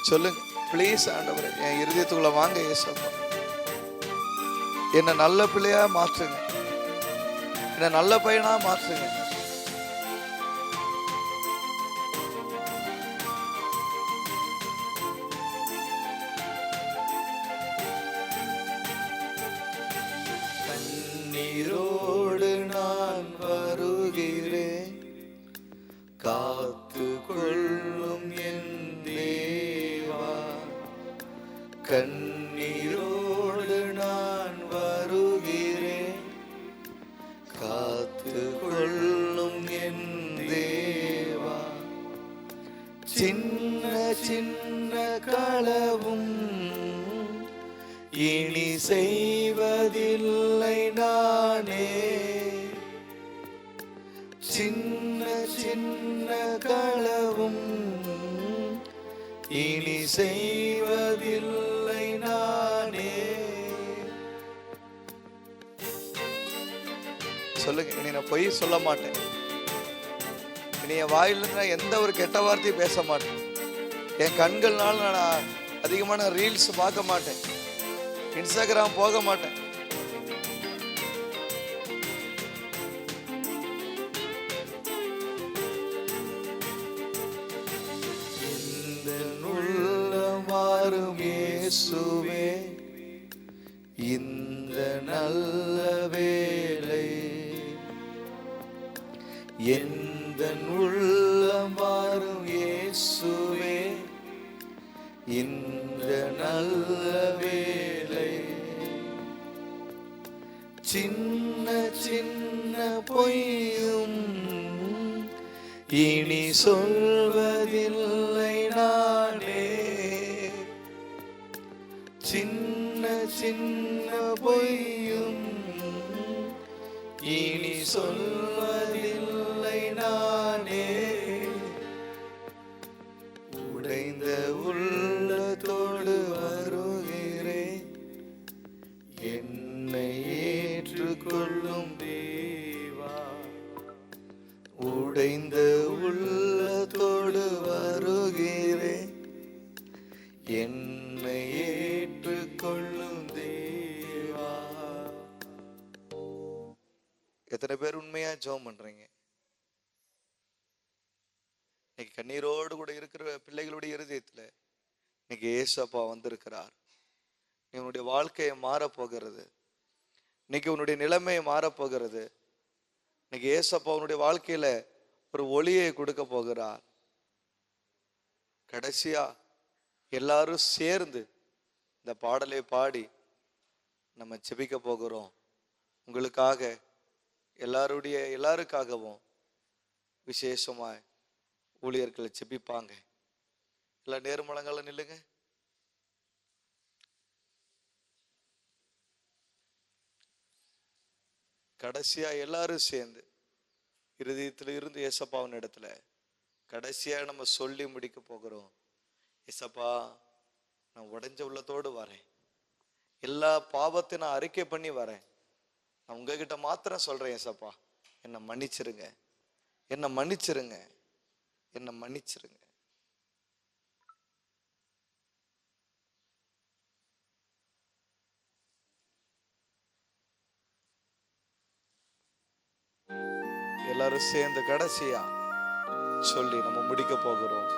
சொல்லுங்க ப்ளீஸ். ஆண்டவரே என் இருதயத்துக்குள்ள வாங்க ஏசப்பா. என்ன நல்ல பிள்ளையா மாற்றுங்க, என்ன நல்ல பையனா மாற்றுங்க. கண்ணீரோடு நான் வருகிறேன், காத்து கொள்ளும் என் தேவா. கண்ணீரோடு நான் வருகிறேன், காத்து கொள்ளும் என் தேவா. சின்ன சின்ன களவும் இனி செய்வதில்லை நானே. சின்ன சின்ன களவும் இனி செய்வதில்லை நானே. சொல்லுங்க, இனி நான் பொய் சொல்ல மாட்டேன். இனி என் வாயிலிருந்து நான் எந்த ஒரு கெட்ட வார்த்தையும் பேச மாட்டேன். என் கண்கள்னால நான் அதிகமான ரீல்ஸ் பார்க்க மாட்டேன், இன்ஸ்டாகிராம் போக மாட்டேன். இந்த உள்ளம் மாறும் இயேசுவே, இந்த நல்ல வேளை. எந்த உள்ளம் மாறும் இயேசுவே, இந்த நல்ல வேளை. சின்ன சின்ன பொய்யும் இனி சொல்வதில்லை நானே. சின்ன சின்ன பொய்யும் இனி சொல்வதில்லை நானே. உடைந்த உள்ளத்தோடு வருகிறேன், என்னை ஏற்றுக்கொள்ளும் தேவா. உடைந்த உள்ளத்தோடு வருகிறேன், என்னை ஏற்றுக்கொள்ளும் தேவா. எத்தனை பேர் உண்மையா ஜெபம் பண்றீங்க? கண்ணீரோடு கூட இருக்கிற பிள்ளைகளுடைய இருதயத்துல இன்னைக்கு ஏசப்பா வந்திருக்கிறார். நீ உன்னுடைய வாழ்க்கையை மாறப்போகிறது. இன்னைக்கு உன்னுடைய நிலைமையை மாறப்போகிறது. இன்னைக்கு ஏசப்பா உன்னுடைய வாழ்க்கையில ஒரு ஒளியை கொடுக்க போகிறார். கடைசியா எல்லாரும் சேர்ந்து இந்த பாடலை பாடி நம்ம ஜெபிக்க போகிறோம். உங்களுக்காக எல்லாருக்காகவும் விசேஷமாய் ஊழியர்களை ஜெபிப்பாங்க. எல்லா நேர்மலங்கள நில்லுங்க. கடைசியா எல்லாரும் சேர்ந்து இருதயத்துல இருந்து ஏசப்பாவின் இடத்துல கடைசியா நம்ம சொல்லி முடிக்க போகிறோம். ஏசப்பா, நான் உடைஞ்ச உள்ளத்தோடு வரேன். எல்லா பாவத்தை நான் அறிக்கை பண்ணி வரேன். நான் உங்ககிட்ட மாத்திரம் சொல்றேன், ஏசப்பா என்னை மன்னிச்சிருங்க, என்னை மன்னிச்சிருங்க, என்னை மன்னிச்சிருங்க. எல்லாரும் சேர்ந்து கடைசியா சொல்லி நம்ம முடிக்க போகிறோம்.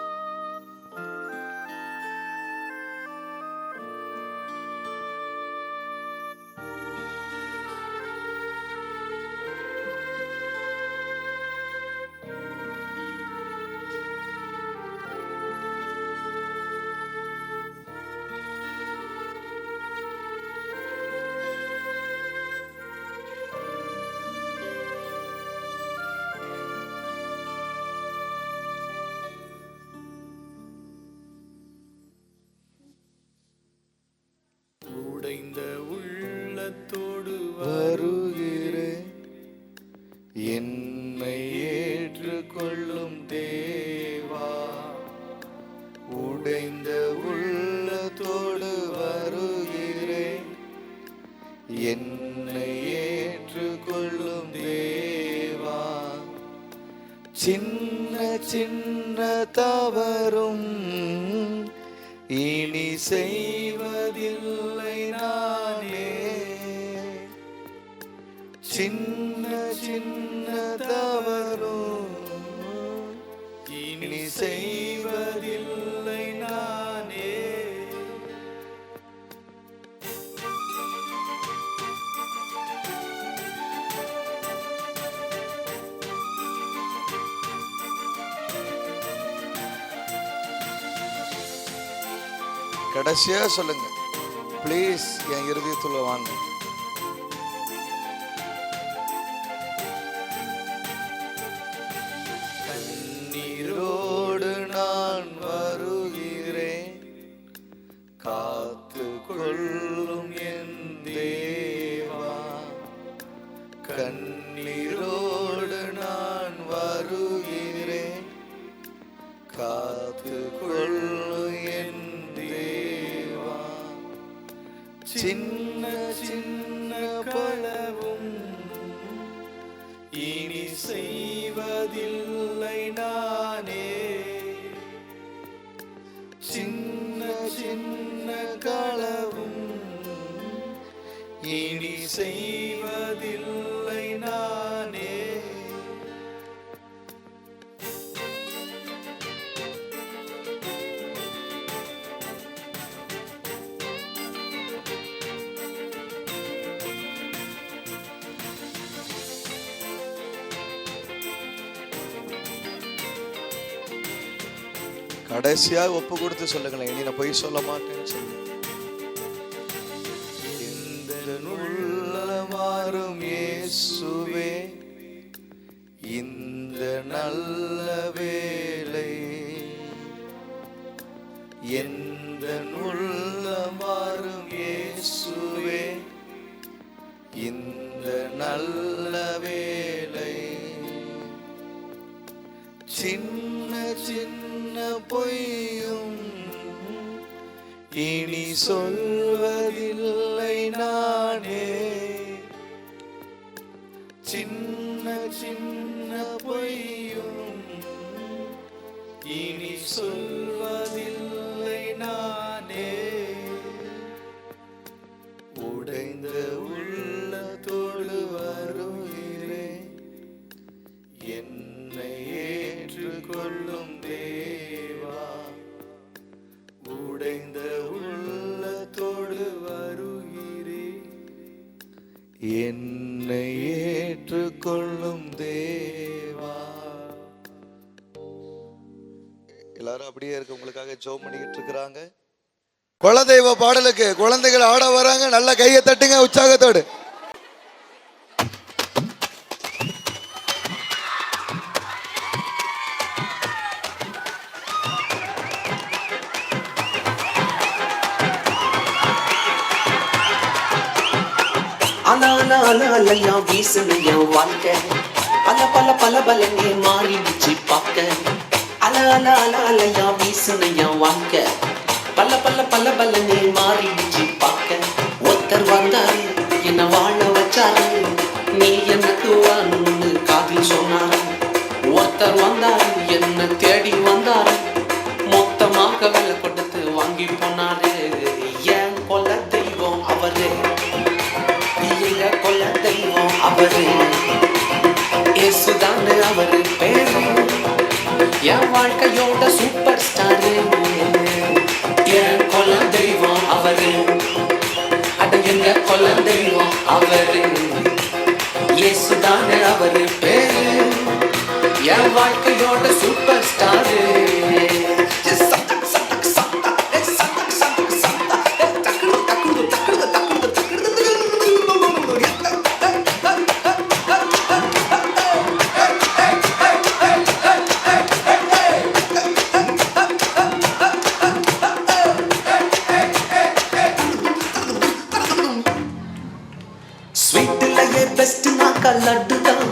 உடைந்த உள்ளத்தோடு வருகிறேன், என்னை ஏற்றுக்கொள்ளும் தேவா. உடைந்த உள்ளத்தோடு வருகிறேன், என்னை ஏற்றுக்கொள்ளும் தேவா. சின்ன சின்ன தவறும் இனி செய்வதில்லை நானே. சின்ன சின்ன தவறும் இனி செய்வதில்லை நானே. கடைசியா சொல்லுங்க ப்ளீஸ், என் இருதயத்துல வாங்க. கண்ணீரோடு நான் வருகிறேன், காத்து கொள்ளும் என் தேவா. கண்ணீரோடு நான் வருகிறேன், காத்து கொள்ளும் என் தேவா. சின்ன சின்ன பலவும் இனி செய்வதில்லை நானே. சின்ன சின்ன களவும் இனி செய்வதில்லை நானே. கடைசியா ஒப்பு கொடுத்து சொல்லுங்களேன், இனி நான் பொய் சொல்ல மாட்டேன்னு சொல்லு. இந்த உள்ளமாறும் இயேசுவே, இந்த நல்ல வேளை எந்த உள்ளமாறும் இயேசுவே, இந்த நல்ல வேளை. சின்ன சின்ன பொய்யும் இனி சொல்வதில்லை நானே. சின்ன சின்ன பொய்யும் இனி சொல்வதில்லை நானே. உடைந்த உள்ளத்தோடு வருகிறேன், என்னை ஏற்றுக்கொள்ளும் தேவா. என்னை ஏற்றுக்கொள்ளும் தேவா. எல்லாரும் அப்படியே இருக்கு, உங்களுக்காக ஜெபம் பண்ணிக்கிட்டு இருக்கிறாங்க. குலதெய்வ பாடலுக்கு குழந்தைகள் ஆட வராங்க. நல்ல கையை தட்டுங்க உற்சாகத்தோடு. அலையா வீசுன என் வாழ்க்கை பல பல பல பலனே மாறிடுச்சு பார்க்க. அலையா வீசுன என் வாழ்க்கை பல பல பல பலனே மாறிடுச்சு பார்க்க. ஒருத்தர் வந்தாரு என்ன வாழ வச்சாரு, நீ எனக்கு வான்னு காதில் சொன்னாரு. ஒருத்தர் வந்தாரு என்ன தேடி வந்தாரு, மொத்தமாக விலை கொடுத்து வாங்கி போனாரு. என் கொல்ல தெய்வம் அவரு, கொல்ல தெய்வம் அவரு, இயேசுதானு அவரு பேரு. என் வாழ்க்கையோட சூப்பர் ஸ்டாரு. என் கொல்ல தெய்வம் அவரு, அட எங்க கொல்ல தெய்வம் அவரு, இயேசுதானு அவரு பேரு. என் வாழ்க்கையோட சூப்பர் ஸ்டாரு. லட்டுதான்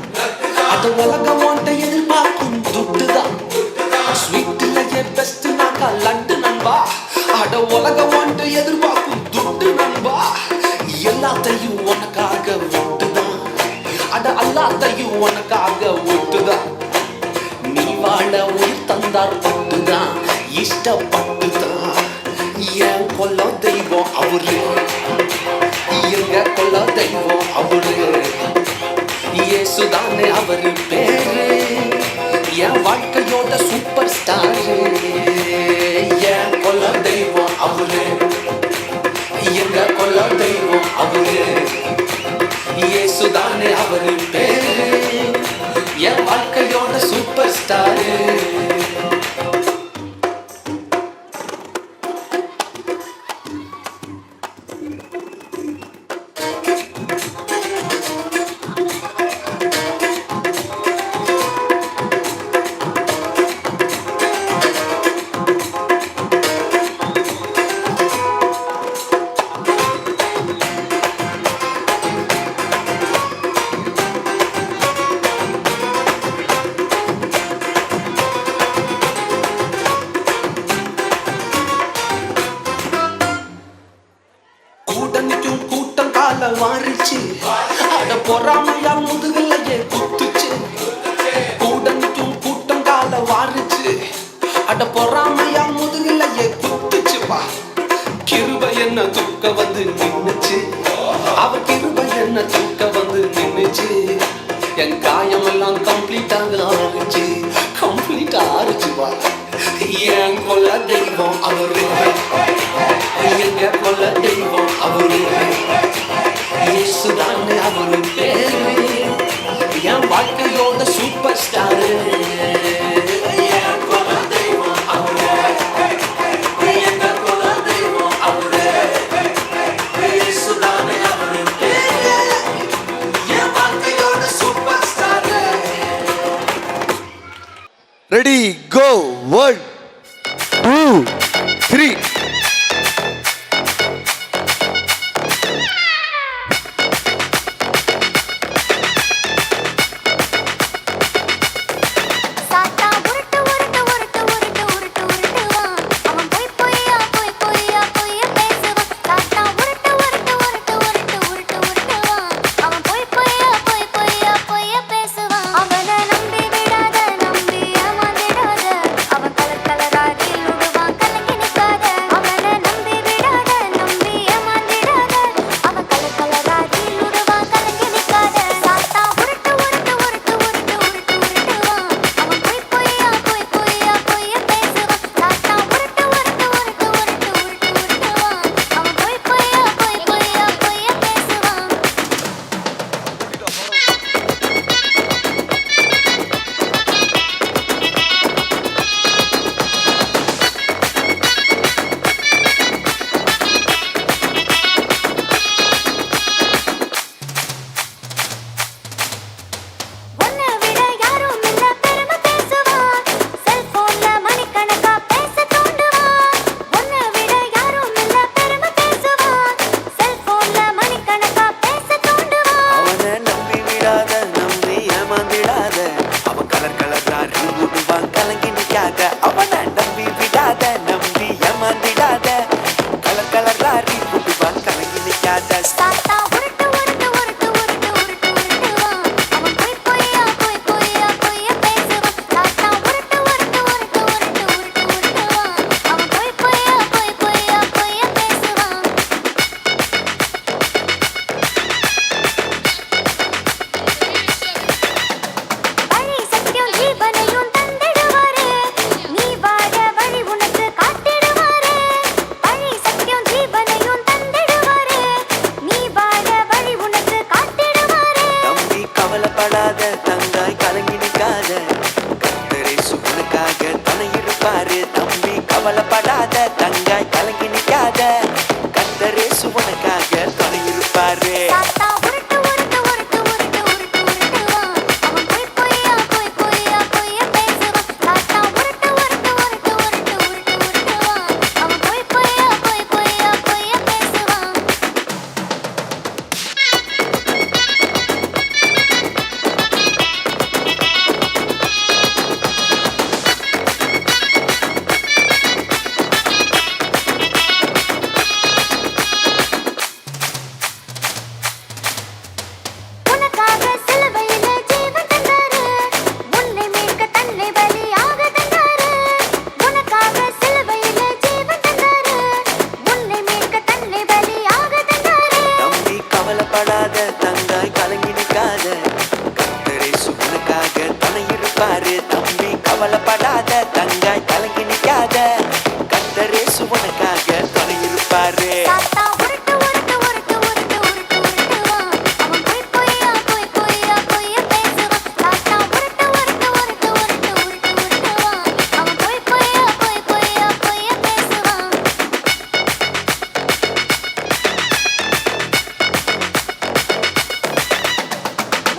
அது உலகம் ஒன்றை எதிர்பார்க்கும் துட்டுதான். ஸ்வீட்லயே பெஸ்ட் நாக்கா லட்டு நண்பா, அட உலகம் ஒன்றை எதிர்பார்க்கும் துட்டு நண்பா. எல்லாத்தையும் உனக்காக விட்டுதான், அட எல்லாத்தையும் உனக்காக விட்டுதான். நீ வாழ உயிர் தந்தார் பட்டுதான், இஷ்டப்பட்டுதான். என் கொல்ல தெய்வம் அவரு, எங்க கொல்ல தெய்வம் அவரு, இயேசுதானே அவரு பேரு. என் வாழ்க்கையோட சூப்பர் ஸ்டாரு. என் கொல்ல தெய்வம் அவரு, எங்க கொல்ல தெய்வம் அவரு, இயேசுதானே அவரு பேரு. என் வாழ்க்கையோட சூப்பர் ஸ்டாரு. வாரிச்சு அட பொறாமையா முதுகலையே குத்துச்சு. கூடனுக்கும் கூட்டம் கால வாரிச்சு அட பொறாமையா முதுகலையே குத்துச்சுப்பா. கிருபை என்ன தூக்க வந்து நின்னுச்சு, அவ கிருபை என்ன தூக்க வந்து நின்னுச்சு. என் காயம் எல்லாம் கம்ப்ளீட்டாக ஆறுச்சு, கம்ப்ளீட்டா ஆறுச்சுப்பா. என் கொல்ல தெய்வம் அவரு, எங்க கொல்ல தெய்வம் அவரு, இயேசுதானே அவரு பேரு. என் வாழ்க்கையோட சூப்பர் ஸ்டாரு. என் கொல்ல தெய்வம் அவரு, எங்க கொல்ல தெய்வம் அவரு, இயேசுதானே அவரு பேரு. என் வாழ்க்கையோட சூப்பர் ஸ்டாரு. ரெடி கோ 1 2 3. அவன கவலைப்படாத தங்காய் கலங்கி நிக்காத கர்த்தரே சுவனுக்காக துணை இருப்பாரு தாத்தா உருட்டு உருட்டு உருட்டு உருட்டு உருட்டு உருட்டுவான் அவன் பொய் பொய்யா பொய் பொய்யா பொய்ய பேசுவான் தாத்தா உருட்டு உருட்டு உருட்டு உருட்டு உருட்டு உருட்டுவான் அவன் பொய் பொய்யா பொய் பொய்யா பொய்ய பேசுவான் உனக்காக சிலுவையிலே ஜீவன் தந்தாரு உன்னை மீட்க தன்னை பலியாக தந்தாரு உனக்காக சிலுவையிலே ஜீவன் தந்தாரு உன்னை மீட்க தன்னை பலியாக தந்தாரு தம்பி கவலைப்படாத தங்காய் கலங்கி நிக்காத கர்த்தரே சுவனுக்காக துணை இருப்பாரு தம்பி கவலைப்படாத தங்காய் கலங்கி நிக்காத கர்த்தரே சுவனுக்காக துணை இருப்பாரு தாத்தா உருட்டு உருட்டு உருட்டு உருட்டு உருட்டு உருட்டுவான் அவன் பொய் பொய்யா பொய் பொய்யா பொய்ய பேசுவான் தாத்தா உருட்டு உருட்டு உருட்டு உருட்டு உருட்டு உருட்டுவான் அவன் பொய் பொய்யா பொய் பொய்யா பொய்ய பேசுவான்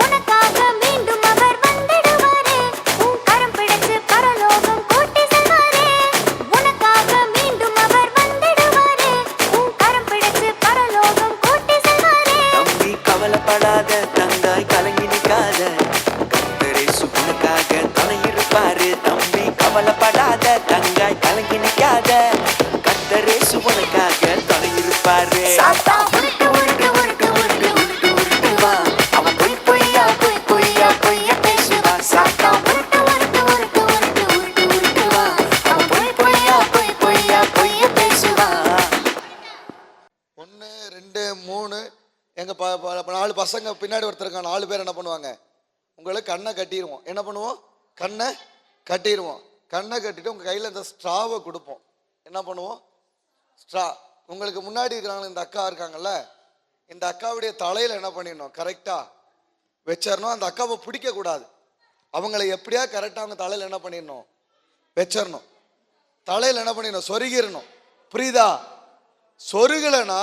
உனக்காக மீண்டும் அவர் வந்திடுவாரே உன் கரம் பிடிச்சு பரலோகம் கூட்டி செல்வாரே உனக்காக மீண்டும் அவர் வந்திடுவாரே உன் கரம் பிடிச்சு பரலோகம் கூட்டி செல்வாரே தம்பி கவலைப்படாத தங்காய் கலங்கி நிக்காத கர்த்தரே சுவனுக்காக துணை இருப்பாரு தம்பி கவலைப்படாத தங்காய் கலங்கி நிக்காத கர்த்தரே சுவனுக்காக துணை இருப்பாரு தாத்தா உருட்டு உருட்டு உருட்டு உருட்டு உருட்டு உருட்டுவான் அவன் பொய் பொய்யா பொய் பொய்யா பொய்ய பேசுவான் தாத்தா உருட்டு உருட்டு உருட்டு உருட்டு உருட்டு உருட்டுவான் அவன் பொய் பொய்யா பொய் பொய்யா பொய்ய பேசுவான் 1 2 3 எங்க 4 பசங்க பின்னாடி ஒருத்தர் இருக்காங்க 4 பேர் என்ன பண்ணுவாங்க உங்களுக்கு கண்ணை கட்டிடுவோம் என்ன பண்ணுவோம் கண்ணை கட்டிடுவோம் கண்ணை கட்டிட்டு உங்க கையில இந்த ஸ்ட்ராவை கொடுப்போம் என்ன பண்ணுவோம் ஸ்ட்ரா உங்களுக்கு முன்னாடி இருக்கிறாங்க இந்த அக்கா இருக்காங்கல்ல இந்த அக்காவுடைய தலையில என்ன பண்ணிடணும் கரெக்டா வச்சிடணும் அந்த அக்காவை பிடிக்க கூடாது அவங்கள எப்படியா கரெக்டா அவங்க தலையில என்ன பண்ணிடணும் வச்சிடணும் தலையில என்ன பண்ணிடணும் சொருகிடணும் புரியுதா சொருகலைன்னா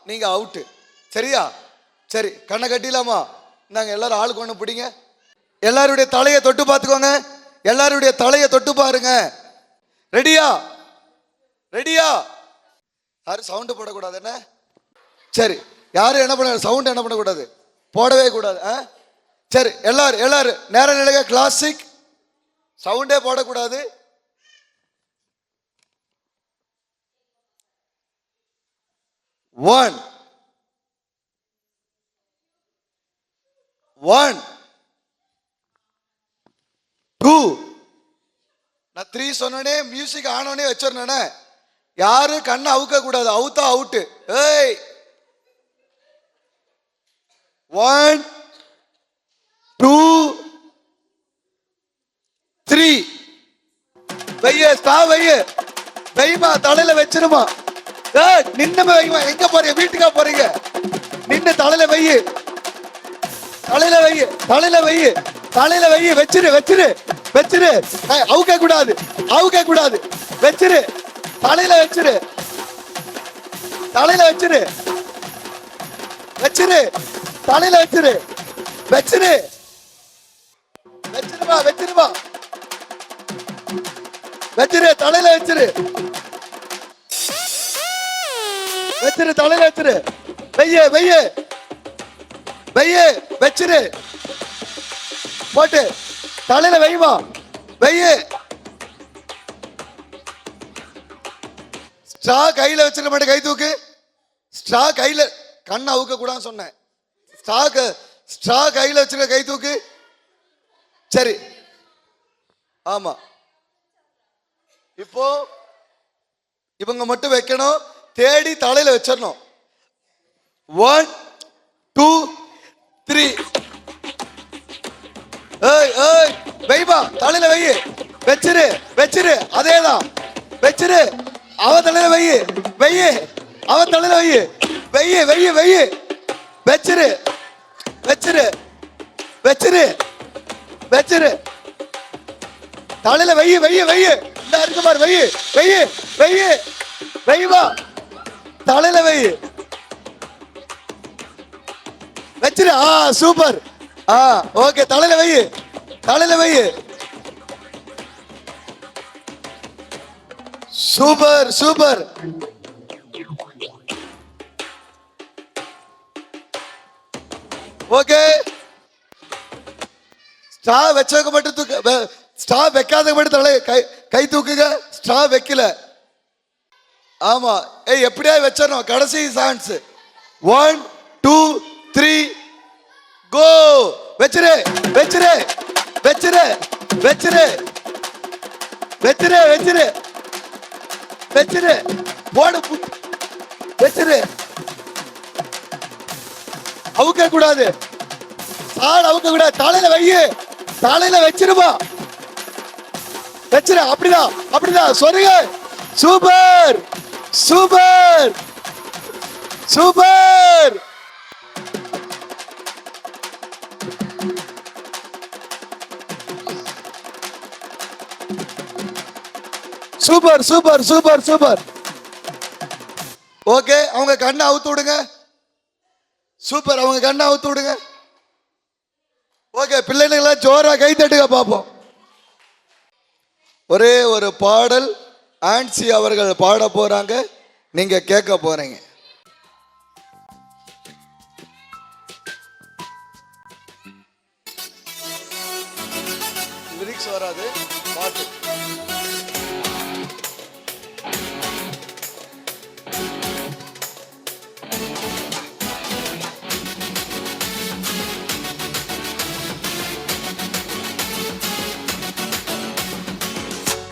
நீங்க அவுட்டு சரியா சரி கண்ணை கட்டிலாமா நாங்க எல்லாரும் ஆளுக்கு ஒன்று பிடிங்க எல்லாருடைய தலையை தொட்டு பார்த்துக்கோங்க எல்லாருடைய தலையை தொட்டு பாருங்க ரெடியா ரெடியா யாரும் சவுண்டு போடக்கூடாது என்ன சரி யாரும் என்ன பண்ண சவுண்ட் என்ன பண்ணக்கூடாது போடவே கூடாது சரி எல்லாரும் எல்லாரும் நேர நிலைய கிளாசிக் சவுண்டே போடக்கூடாது ஒன் 2 நான் 3 சொன்னனே மியூசிக் ஆனோனே வச்சிருந்தேனே யாரும் கண்ணை அவுக்க கூடாது அவுத்தா அவுட்டு ஏய் 1 2 3 வைய ஸ்டா வைமா தலையில வச்சிருமா நின்னுமே வைமா எங்க போறீங்க வீட்டுக்கா போறீங்க நின்னு தலையில வையு தலையில வையு தலையில வையு தலையில வையு வச்சிரு வச்சிரு வச்சிரு அவுக்க கூடாது வச்சிரு தலையில வச்சிரு தலையில வச்சிரு வச்சிரு தலையில வச்சிரு வச்சிரு வச்சிருமா வச்சிருமா வச்சிரு தலையில வச்சிரு வச்சிரு தலையில வச்சிரு வைய வச்சிரு போட்டு தலையில வைமா வைய ஸ்ட்ரா கையில வச்சிருக்க மாட்டேன் கை தூக்கு ஸ்ட்ரா கையில கண்ணை அவுக்க கூடாதுன்னு சொன்னேன் ஸ்ட்ரா கையில வச்சிருக்க கை தூக்கு சரி ஆமா இப்போ இவங்க மட்டும் வைக்கணும் தேடி தலையில வச்சிடணும் 1 2 3 ஏய் வைபா தலையில வை வச்சிரு அதேதான் வச்சிரு அவ தலையில வை அவ தலையில வை வச்சிரு தலையில வை இந்த இருக்கு பாரு, வெயி வெயி வெயி வெய்வா, தலையில வெயி வச்சிரு. சூப்பர். ஓகே, தலையில வெயி, தலையில வெயி. Super super. ஓகே, ஸ்ட்ரா வச்சவங்க மட்டும் தூக்கு, ஸ்ட்ரா வைக்காதவங்க மட்டும் தலை கை தூக்குங்க. ஸ்ட்ரா வைக்கல. ஆமா, எப்படியா வச்சிடணும். கடைசி சான்ஸ். 1 2 3 கோ. வச்சிரு வச்சிரு வச்சிரு வச்சிரு வச்சிரு வச்சிரு வச்சிரு போடு, வச்சிரு. அவுக்க கூடாது, சால் அவுக்க கூடாது. தலையில வையு, தலையில வச்சிருமா, வச்சிரு. அப்படிதான் அப்படிதான், சொருங்க. Super super super. Super super super super. Okay, அவங்க கண்ணை அவுத்து விடுங்க. சூப்பர், அவங்க கண்ணை அவுத்து விடுங்க. ஓகே, பிள்ளைகளெல்லாம் ஜோரா கை தட்டுங்க பார்ப்போம். ஒரே ஒரு பாடல் ஆன்சி அவர்கள் பாட போறாங்க, நீங்க கேட்க போறீங்க. லிரிக்ஸ் வராது, பாட்டு.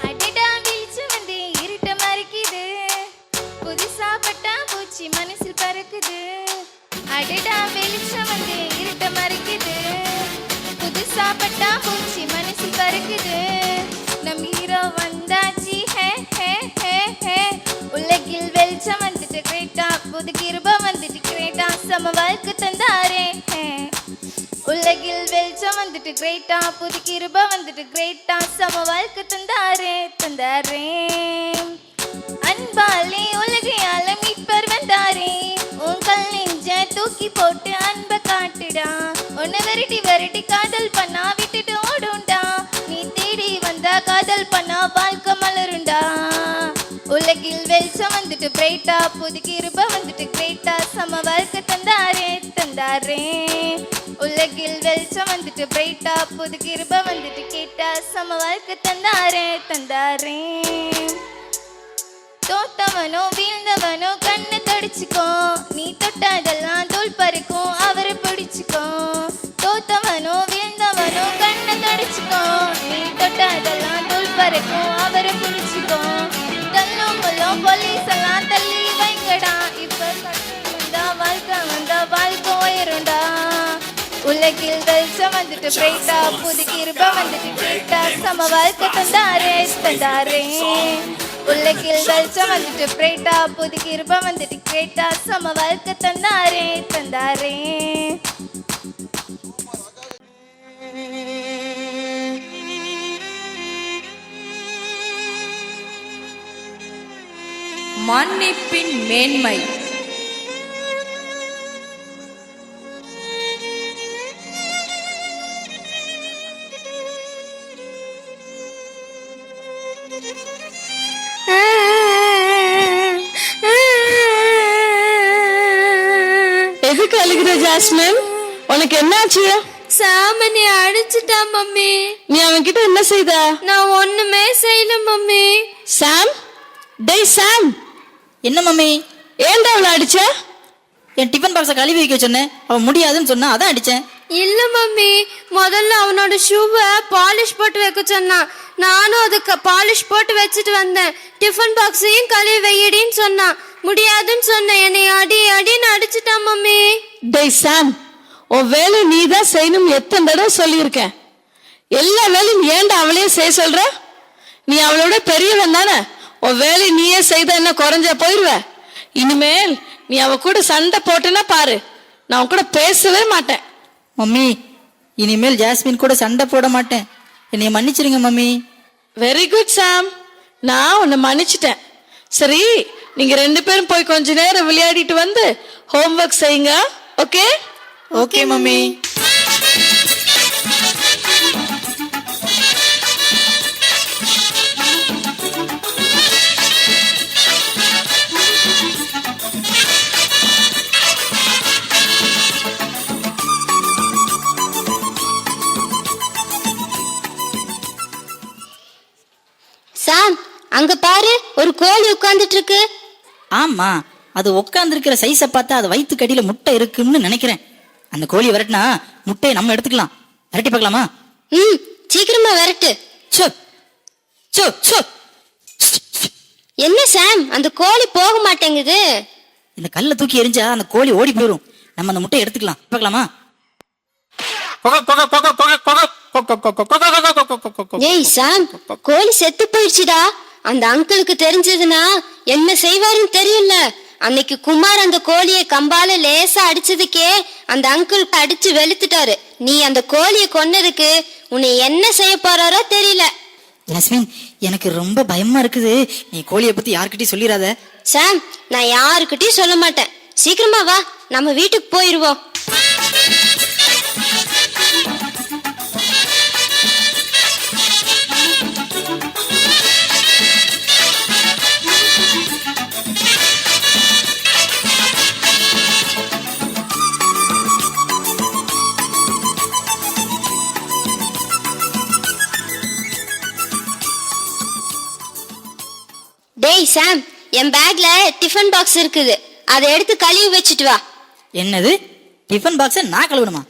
அடடா வெளிச்சம் வந்து இருட்ட மறைக்குது, புதுசா பட்டா பூச்சி மனசில் பறக்குது. அடடா வெளிச்சம் வந்து இருட்ட மறைக்குது, புதுசா பட்டா பூச்சி மனசில் பறக்குது. நம் ஹீரோ வந்தாச்சு, ஹே ஹே ஹே ஹே. உலகில் வெளிச்சம் வந்துட்டு கிரேட்டா, புது கிருப வந்துட்டு கிரேட்டா, சம வாழ்க்கை தந்தாரே. உலகில் வெளிச்சம் வந்துட்டு கிரேட்டா, புது கிருப வந்துட்டு கிரேட்டா, சம வாழ்க்கை தந்தாரே தந்தாரே. அன்பாலே உலகையால மீட்பர் வந்தாரே, உன் கல் நெஞ்ச தூக்கி போட்டு அன்பை காட்டுடா. உன்னை விரட்டி விரட்டி காதல் பண்ணா விட்டுட்டு ஓடுண்டா, நீ தேடி வந்தா காதல் பண்ணா வாழ்க்கை மலருண்டா. உலகில் வெளிச்சம் வந்துட்டு பிரைட்டா, புது கிருப வந்துட்டு கிரேட்டா, சம வாழ்க்கை தந்தாரே தந்தாரே. உலகில் வெளிச்சம் வந்துட்டு பிரைட்டா, புது கிருப வந்துட்டு கேட்டா, சம வாழ்க்கை தந்தாரே தந்தாரே. தோத்தவனோ வீழ்ந்தவனோ கண்ணை தொடச்சுக்கோ, நீ தொட்டதெல்லாம் தோல் பறிக்கும் அவரை பிடிச்சுக்கோ. தோத்தவனோ வீழ்ந்தவனோ கண்ணை தொடச்சுக்கோ, நீ தொட்டதெல்லாம் தோல் பறிக்கும் அவரை பிடிச்சுக்கோ. தள்ளும் முள்ளும் போலீஸ் எல்லாம் தள்ளி வைங்கடா, இப்ப வந்தா வாழ்க்கை வந்தா வாழ்க்கை உயருண்டா. உலகில் வெளிச்சம் வந்துட்டு பிரைட்டா, புது கிருப வந்துட்டு கேட்டா, சம வாழ்க்கை தந்தாரே தந்தாரே. உலகில் வெளிச்சம் வந்துட்டு பிரைட்டா, புது கிருப வந்துட்டு கேட்டா, சம வாழ்க்கை தந்தாரே தந்தாரே. மன்னிப்பின் மேன்மை. எதுக்கு அழுகிற ஜாஸ்மின்? உனக்கு என்னாச்சு? சாமனை அடிச்சுட்டா மம்மி. நீ அவன்கிட்ட என்ன செய்த? நான் ஒண்ணுமே செய்யல மம்மி. சாம், டேய் சாம். என்ன மம்மி? ஏன்டா அவளை அடிச்ச? என் டிஃபன் பாக்ஸை கழுவி வைக்க சொன்னேன், அவன் முடியாதுன்னு சொன்னா அதான் அடிச்சேன். இல்ல மம்மி, முதல்ல அவனோட ஷூவை பாலிஷ் போட்டு வைக்க சொன்னான். நானும் அதுக்கு பாலிஷ் போட்டு வச்சுட்டு வந்தேன். டிஃபன் பாக்ஸையும் கழுவி வையடின்னு சொன்னான். முடியாதுன்னு சொன்னேன். என்னை அடி அடின்னு அடிச்சுட்டான் மம்மி. டேய் சாம், உன் வேலை நீ தான் செய்யணும் எத்தனை தடவை சொல்லியிருக்கேன். எல்லா வேலையும் ஏன்டா அவளையே செய்ய சொல்ற? நீ அவளோட பெரியவன் தானே, உன் வேலை நீயே செய்த என்ன குறைஞ்சா போயிடுவ. இனிமேல் நீ அவ கூட சண்டை போட்டுன்னா பாரு, நான் உன் கூட பேசவே மாட்டேன். மம்மி, இனிமேல் ஜாஸ்மின் கூட சண்டை போட மாட்டேன், என்னைய மன்னிச்சிருங்க மம்மி. வெரி குட் சாம். நான் உன்னை மன்னிச்சிட்டேன். சரி, நீங்க 2 பேரும் போய் கொஞ்ச நேரம் விளையாடிட்டு வந்து ஹோம்ஒர்க் செய்யுங்க. ஓகே? Okay mummy. சாம், அங்க பாரு, ஒரு கோழி உட்கார்ந்துட்டு இருக்கு. ஆமா, அது உட்காந்துருக்கிற சைஸை பார்த்தா அது வயிற்று கடியில முட்டை இருக்குன்னு நினைக்கிறேன். அந்த கோழியை விரட்டினா முட்டையை நம்ம எடுத்துக்கலாம். விரட்டி பார்க்கலாமா? சீக்கிரமா விரட்டு. So so so. என்ன சாம், அந்த கோழி போக மாட்டேங்குது. இந்த கல்லை தூக்கி எரிஞ்சா அந்த கோழி ஓடி போயிடும். நம்ம அந்த முட்டையை எடுத்துக்கலாம். பார்க்கலாமா? ஏய் சாம், கோழி செத்து போயிடுச்சுடா. அந்த அங்கிளுக்கு தெரிஞ்சதுன்னா என்ன செய்வாருன்னு தெரியல. அன்னைக்கு குமார் அந்த கோழியை கம்பால லேசா அடிச்சதுக்கே அந்த அங்கிள் அடிச்சு வெளுத்துட்டாரு. நீ அந்த கோழியை கொன்னதுக்கு உன்னை என்ன செய்ய போறாரோ தெரியல. ஜாஸ்மின், எனக்கு ரொம்ப பயமா இருக்குது. நீ கோழியை பத்தி யார்கிட்டயும் சொல்லிடாத. சாம், நான் யாருக்கிட்டையும் சொல்ல மாட்டேன். சீக்கிரமா வா, நம்ம வீட்டுக்கு போயிருவோம். டேய் சாம், என் பேக்ல டிஃபன் பாக்ஸ் இருக்குது. அதை எடுத்து கழுவி வச்சுட்டு வா. என்னது? டிஃபன் பாக்ஸை நான் கழுவணுமா?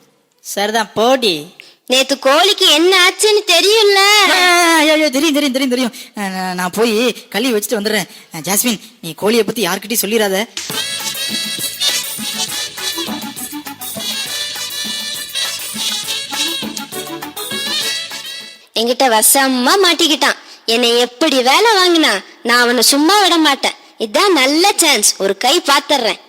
சரிதான், போடி. நேத்து கோழிக்கு என்ன ஆச்சுன்னு தெரியும்ல. தெரியும் தெரியும் தெரியும் தெரியும். நான் போய் கழுவி வச்சுட்டு வந்துடுறேன். ஜாஸ்மின், நீ கோழியை பத்தி யார்கிட்டயும் சொல்லிடாத. என்கிட்ட வசமா மாட்டிக்கிட்டான். என்னை எப்படி வேலை வாங்கினா நான் அவனை சும்மா விட மாட்டேன். இதான் நல்ல சான்ஸ், ஒரு கை பாத்துறேன்.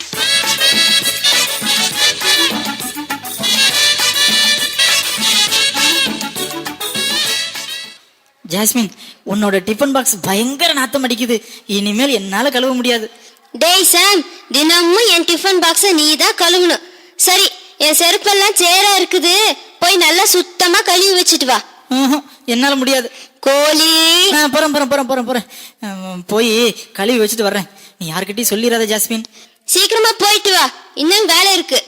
ஜாஸ்மின், உன்னோட டிஃபன் பாக்ஸ் பயங்கர நாத்தம் அடிக்குது. இனிமேல் என்னால கழுவ முடியாது. டேய் சாம், தினமும் என் டிஃபன் பாக்ஸ நீ தான் கழுவணும். சரி, என் செருப்பெல்லாம் சேரா இருக்குது, போய் நல்லா சுத்தமா கழுவி வச்சுட்டு வா. என்னால முடியாது. கோழி போறேன் போறேன் போறேன் போறேன் போறேன். போய் கழுவி வச்சுட்டு வர்றேன். நீ யார்கிட்டயும் சொல்லிடாத ஜாஸ்மின். சீக்கிரமா போயிட்டு வா, இன்னும் வேலை இருக்கு.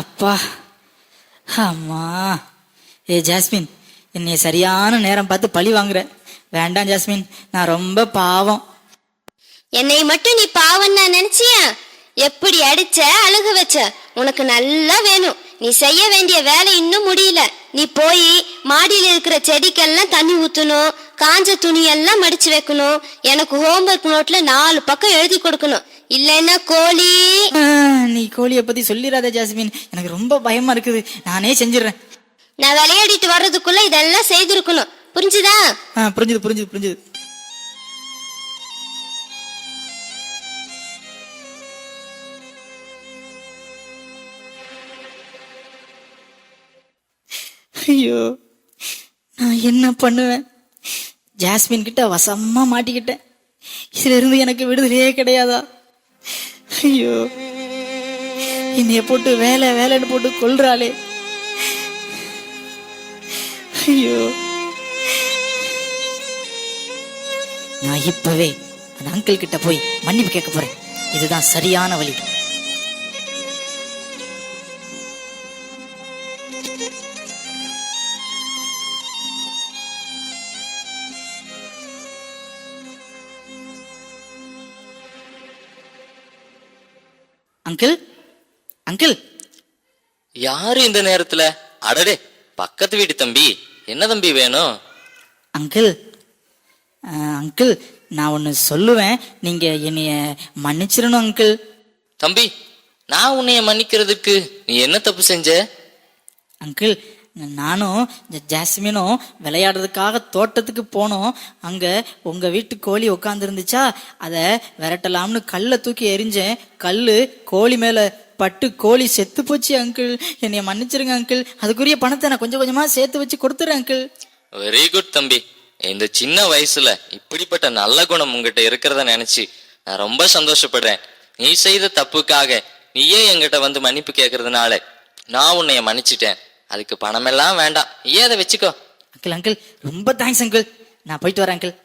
அப்பா, அம்மா. ஜாஸ்மின், என்னை சரியான நேரம் பார்த்து பழி வாங்குற. வேண்டாம் ஜாஸ்மின், நான் ரொம்ப பாவம். என்னை மட்டும் நீ பாவம் நான் நினைச்சியா? எப்படி அடிச்ச, அழுக வச்ச, உனக்கு நல்லா வேணும். நீ செய்ய வேண்டிய வேலை இன்னும் முடியல. நீ போய் மாடியில் இருக்கிற செடிக்கெல்லாம் தண்ணி ஊத்தணும், காஞ்ச துணியெல்லாம் மடிச்சு வைக்கணும், எனக்கு ஹோம்ஒர்க் நோட்ல 4 பக்கம் எழுதி கொடுக்கணும். இல்லைன்னா கோழி. நீ கோழியை பத்தி சொல்லிடாத ஜாஸ்மின், எனக்கு ரொம்ப பயமா இருக்குது. நானே செஞ்சிடறேன். நான் விளையாடிட்டு வர்றதுக்குள்ள இதெல்லாம் செய்திருக்கணும். புரிஞ்சுதா? புரிஞ்சுது புரிஞ்சுது புரிஞ்சுது. ஐயோ, நான் என்ன பண்ணுவேன்? ஜாஸ்மின் கிட்ட வசமா மாட்டிக்கிட்டேன். இதுல இருந்து எனக்கு விடுதலையே கிடையாதா? ஐயோ, என்னைய போட்டு வேலை வேலைன்னு போட்டு கொல்றாளே. ஐயோ, நான் இப்பவே அந்த அங்கிள் கிட்ட போய் மன்னிப்பு கேட்க போறேன். இதுதான் சரியான வழி. Uncle, uncle. யாரு இந்த நேரத்துல? அடடே, பக்கத்து வீட்டு தம்பி. என்ன தம்பி வேணும்? அங்கிள், அங்கிள், நான் ஒன்னு சொல்லுவேன், நீங்க என்னைய மன்னிச்சிடணும் அங்கிள். தம்பி, நான் உன்னைய மன்னிக்கிறதுக்கு நீ என்ன தப்பு செஞ்ச? அங்கிள், நானும் ஜாஸ்மினும் விளையாடுறதுக்காக தோட்டத்துக்கு போனோம். அங்கே உங்கள் வீட்டு கோழி உட்காந்துருந்துச்சா, அதை விரட்டலாம்னு கல்லை தூக்கி எறிஞ்சேன். கல் கோழி மேலே பட்டு கோழி செத்து போச்சு அங்கிள். என்னைய மன்னிச்சிருங்க அங்கிள். அதுக்குரிய பணத்தை நான் கொஞ்சம் கொஞ்சமாக சேர்த்து வச்சு கொடுத்துறேன் அங்கிள். வெரி குட் தம்பி. இந்த சின்ன வயசுல இப்படிப்பட்ட நல்ல குணம் உங்ககிட்ட இருக்கிறத நினைச்சு நான் ரொம்ப சந்தோஷப்படுறேன். நீ செய்த தப்புக்காக நீயே என்கிட்ட வந்து மன்னிப்பு கேட்கறதுனால நான் உன்னைய மன்னிச்சிட்டேன். அதுக்கு பணமெல்லாம் வேண்டாம், நீயே அதை வச்சுக்கோ. அங்கிள் அங்கிள் ரொம்ப தேங்க்ஸ் அங்கிள். நான் போயிட்டு வரேன் அங்கிள்.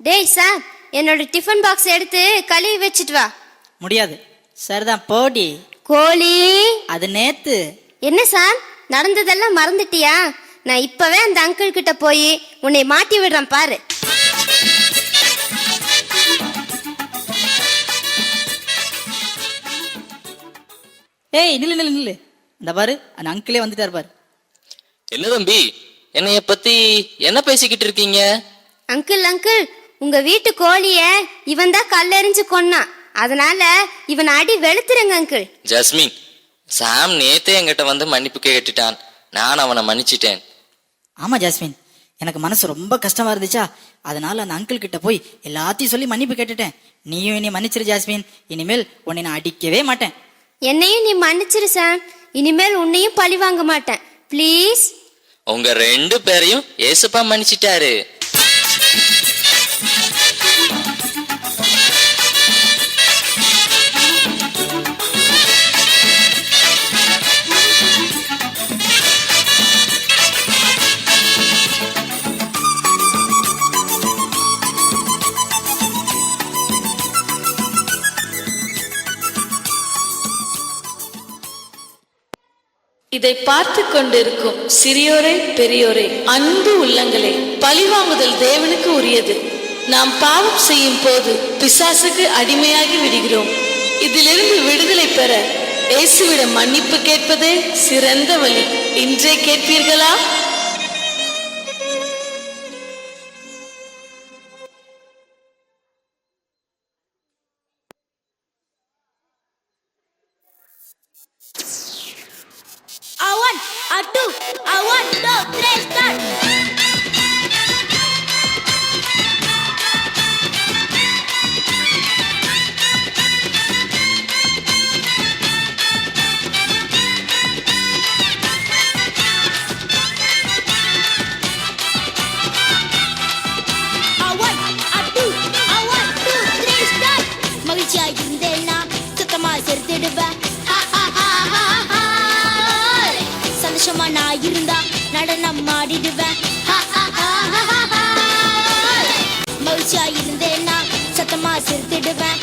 டேய் சார், என்னோட டிஃபன் பாக்ஸ் எடுத்து கழுவி வச்சுட்டு வா. முடியாது. சரிதான் போடி. கோழி அது நேத்து. என்ன சார், நடந்ததெல்லாம் மறந்துட்டியா? நான் இப்பவே அந்த அங்கிள் கிட்ட போய் உன்னை மாட்டி விடுறேன் பாரு. ஏய் நில்லு நில்லு நில்லு. இந்த பாரு, அந்த அங்கிளே வந்துட்டார் பாரு. என்ன தம்பி, என்னைய பத்தி என்ன பேசிக்கிட்டு இருக்கீங்க? அங்கிள் அங்கிள், உங்க வீட்டு கோழிய இவன் தான் கல்லெறிஞ்சு கொன்னான். அதனால இவன் அடி வெளுத்துருங்க அங்கிள். ஜாஸ்மின், சாம் நேத்தே என்கிட்ட வந்து மன்னிப்பு கேட்டுட்டான். நான் அவனை மன்னிச்சிட்டேன். ஆமா ஜாஸ்மின், எனக்கு மனசு ரொம்ப கஷ்டமா இருந்துச்சா, அதனால அந்த அங்கிள் கிட்ட போய் எல்லாத்தையும் சொல்லி மன்னிப்பு கேட்டுட்டேன். நீயும் என்னை மன்னிச்சிரு ஜாஸ்மின். இனிமேல் உன்னை நான் அடிக்கவே மாட்டேன். என்னையும் நீ மன்னிச்சிரு சாம். இனிமேல் உன்னையும் பழி வாங்க மாட்டேன் ப்ளீஸ். உங்க 2 பேரையும் ஏசப்பா மன்னிச்சிட்டாரு. இதை பார்த்து கொண்டிருக்கும் சிறியோரே பெரியோரே, அன்பு உள்ளங்களே, பழிவாங்குதல் தேவனுக்கு உரியது. நாம் பாவம் செய்யும் போது பிசாசுக்கு அடிமையாகி விடுகிறோம். இதிலிருந்து விடுதலை பெற இயேசுவிடம் மன்னிப்பு கேட்பதே சிறந்த வழி. இன்றே கேட்பீர்களா? சந்தோஷமா நான் இருந்தா நடனம் ஆடிடுவேன். மகிழ்ச்சியா இருந்தேன்னா சத்தமா சிரித்திடுவேன்.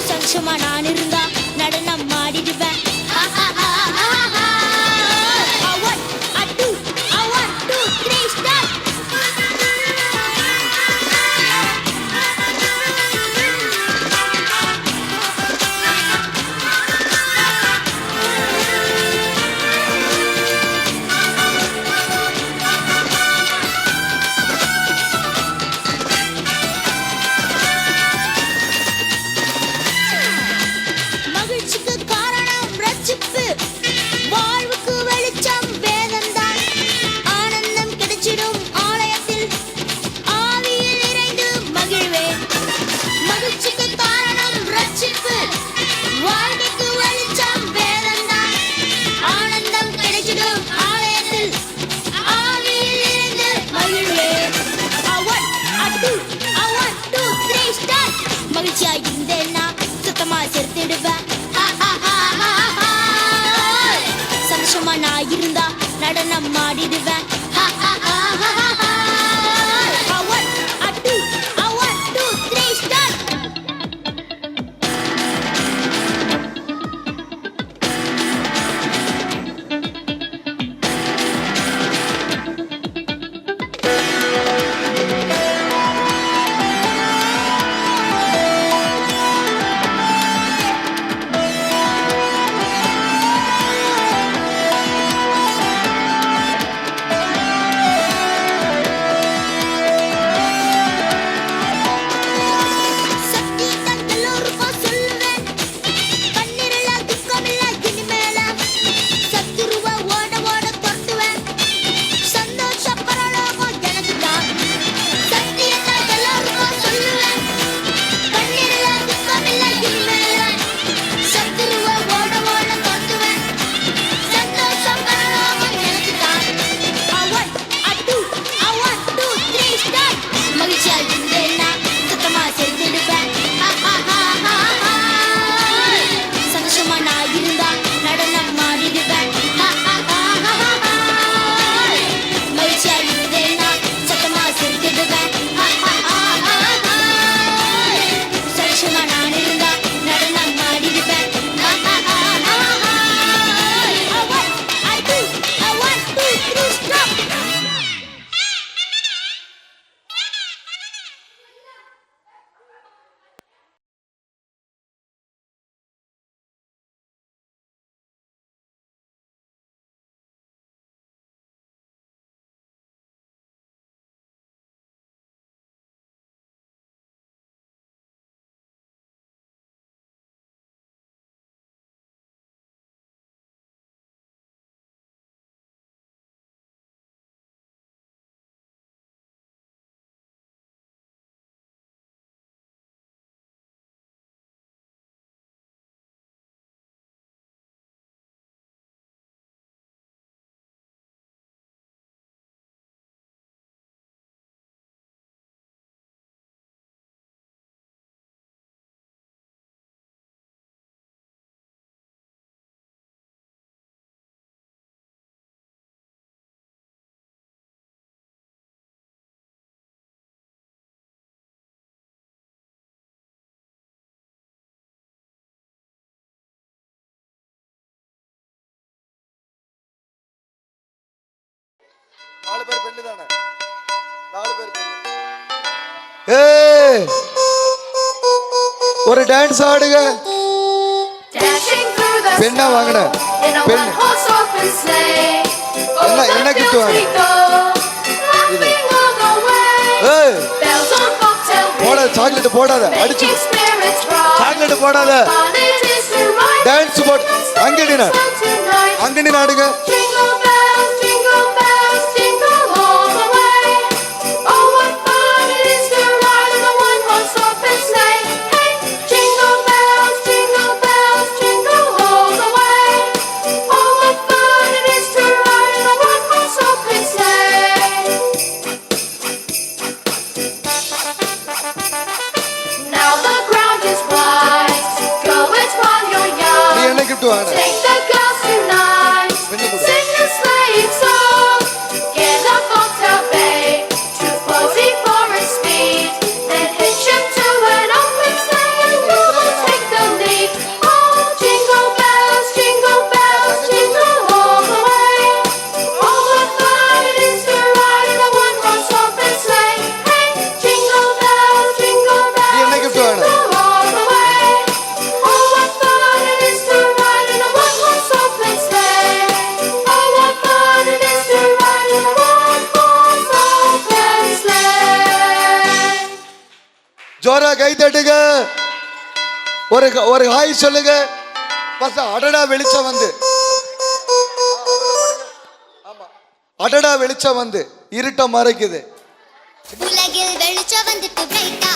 சந்தோஷமா நான் இருந்தா நடனம் ஆடிடுவேன். மகிழ்ச்சியா இருந்தேன்னா சுத்தமா சேர்த்திடுவேன். சந்தோஷமா நான் இருந்தா நடனம் ஆடிடுவேன். 4 பேர் பெண்ணு தானே? 4 பேர் பெண்ணு. ஏய், ஒரு டான்ஸ் ஆடுங்க. பெண்ணா வாங்கின பெண்ணு என்ன கிஃப்ட் வாங்க? ஏய், போடாத சாக்லேட், போடாத, அடிச்சு சாக்லேட் போடாத. டான்ஸ் போடு. அங்கடி நாடுங்க. நீ என்ன கிஃப்ட் வாங்கின? ஜோரா கை தட்டுங்க. ஒரு ஹாய் சொல்லுங்க. அடடா வெளிச்சம் வந்து, அடடா வெளிச்சம் வந்து இருட்ட மறைக்குது. உலகில் வெளிச்சம் வந்துட்டு பிரைட்டா.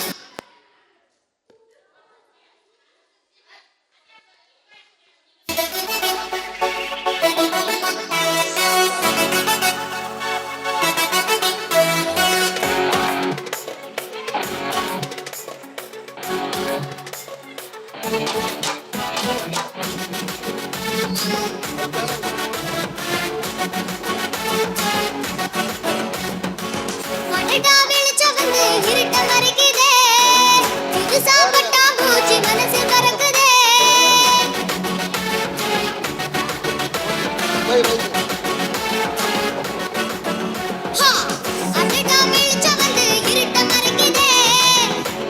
அடடா வெளிச்சம் வந்து இருட்ட மறைக்குதே. புதுசா பட்டாம்பூச்சி மனசு பறக்குதே. ஹா, அடடா வெளிச்சம் வந்து இருட்ட மறைக்குதே.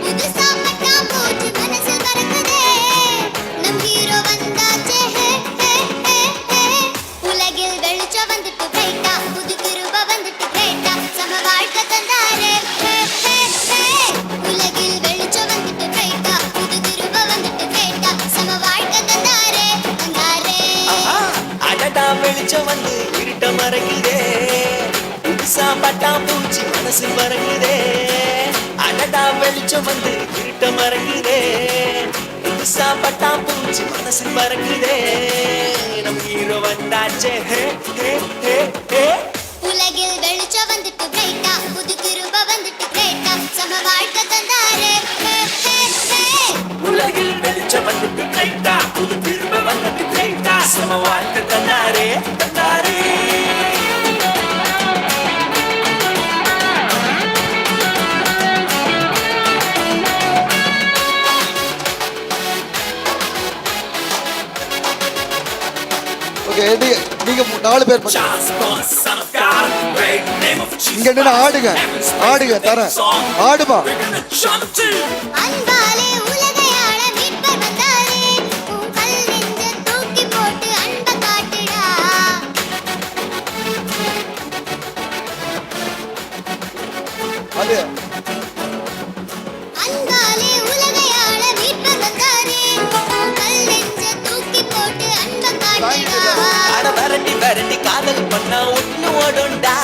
புதுசா பட்டாம்பூச்சி மனசு பறக்குதே. நம் ஹீரோ வந்தாச்சே. ஹே ஹே ஹே ஹே. உலகில் வெளிச்சம் வந்துட்டு பிரைட்டா. புது கிருப வந்துட்டு கிரேட்டா. சம வாழ்க்கை தந்தாரே. ஹே ஹே ஹே. உலகில் வெளிச்சம் வந்துட்டு பிரைட்டா. புது கிருப வந்துட்டு கிரேட்டா. சம வாழ்க்கை தந்தாரே தந்தாரே. அடடா வெளிச்சம் வந்து இருட்ட மறைக்குதே. புதுசா பட்டாம்பூச்சி மனசு மறங்குதே. அடடா வெளிச்சம் வந்து இருட்ட மறைக்குதே. புதுசா பட்டாம்பூச்சி மனசு மறங்குதே. நம் ஹீரோ வந்தாச்சே. ஹே ஹே ஹே ஹே. உலகில் வெளிச்சம் வந்துட்டு பிரைட்டா. புது கிருப வந்துட்டு கிரேட்டா. சம வாழ்க்கை தந்தாரே. ஹே ஹே ஹே. உலகில் வெளிச்சம் வந்துட்டு கைட்டா. புது திரும்ப வந்துட்டு கைட்டா. சம வாழ்க்கை தந்தாரே தந்தாரே. ஓகே, நீங்க 4 பேர் மட்டும் இங்க நின்று ஆடுங்க. ஆடுங்க, தரேன். ஆடுமா. அன்பாலே உலகையாள மீட்பர் வந்தாரே. உன் கல் நெஞ்ச தூக்கி போட்டு அன்பை காட்டுடா. அது அன்பாலே உலகையாள மீட்பர் வந்தாரே. உன் கல் நெஞ்ச தூக்கி போட்டு அன்பை காட்டுடா. அட வரண்டி வரண்டி காதல் பண்ணா ஒண்ணு ஓடுண்டா.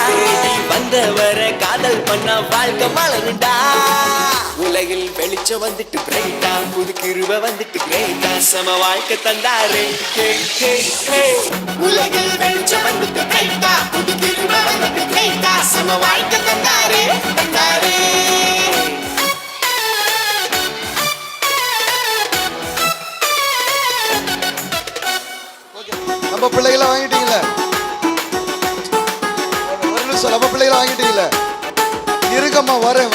வந்தவர காதல் பண்ணா வாழ்க்கை மலருண்டா. உலகில் வெளிச்சம் வந்துட்டு பிரைட்டா. புது கிருப வந்துட்டு கிரேட்டா. சம வாழ்க்கை தந்தாரே. ஹே ஹே ஹே. உலகில் வெளிச்சம் வந்துட்டு பிரைட்டா. புது கிருப வந்துட்டு கிரேட்டா. சம வாழ்க்கை தந்தாரே தந்தாரே. நம்ம பிள்ளைகளை வாங்கிட்டீங்களே. ஒரு நிமிஷம், நம்ம பிள்ளைகளை வாங்கிட்டீங்களே. இருக்கம்மா, வரேன்.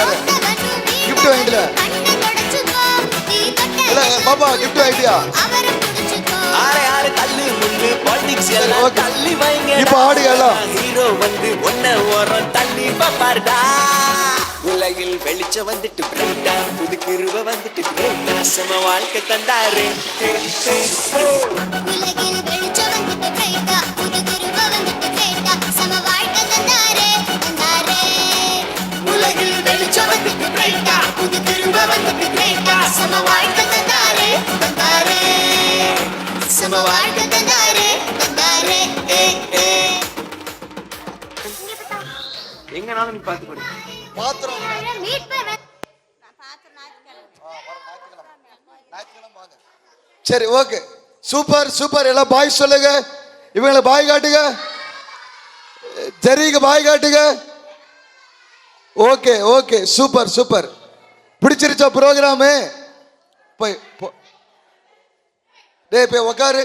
கிஃப்ட் வாங்கிட்டல. கண்ணை தொடச்சுக்கோ. நீ தொட்ட இல்ல பாப்பா, கிஃப்ட் வாங்கிட்டியா? அவரை புடிச்சுக்கோ. ஆறு ஆறு தள்ளு முள்ளு பாலிடிக்ஸ் எல்லாம் Okay. தள்ளி வைங்க இப்ப ஆடுங்க எல்லாம். ஹீரோ வந்து ஒன்ன ஓரம் தள்ளி பாப்பாருடா உலகில் வெளிச்சம் வந்துட்டு பிரைட்டா புது கிருப வந்துட்டு கிரேட்டா சம வாழ்க்கை தந்தாரு உலகில் வெளிச்சம் வந்துட்டு பிரைட்டா புது கிருபை வந்துட்டு கிரேட்டா சம வாழ்க்கை தந்தாரே தந்தாரே உலகில் வெளிச்சம் வந்துட்டு பிரைட்டா புது கிருபை வந்துட்டு கிரேட்டா சம வாழ்க்கை தந்தாரே தந்தாரே சம வாழ்க்கை தந்தாரே தந்தாரே எங்கனாலும் நீ பாத்து போடு பாத்திரம் மீட்பர் சரி ஓகே சூப்பர் சூப்பர் எல்லாம் பாய் சொல்லுங்க இவங்களை பாய் காட்டுங்க ஜெரிக்கு பாய் காட்டுங்க ஓகே ஓகே சூப்பர் சூப்பர் பிடிச்சிருச்சா ப்ரோக்ராமு போய் டேய் போய் உக்காரு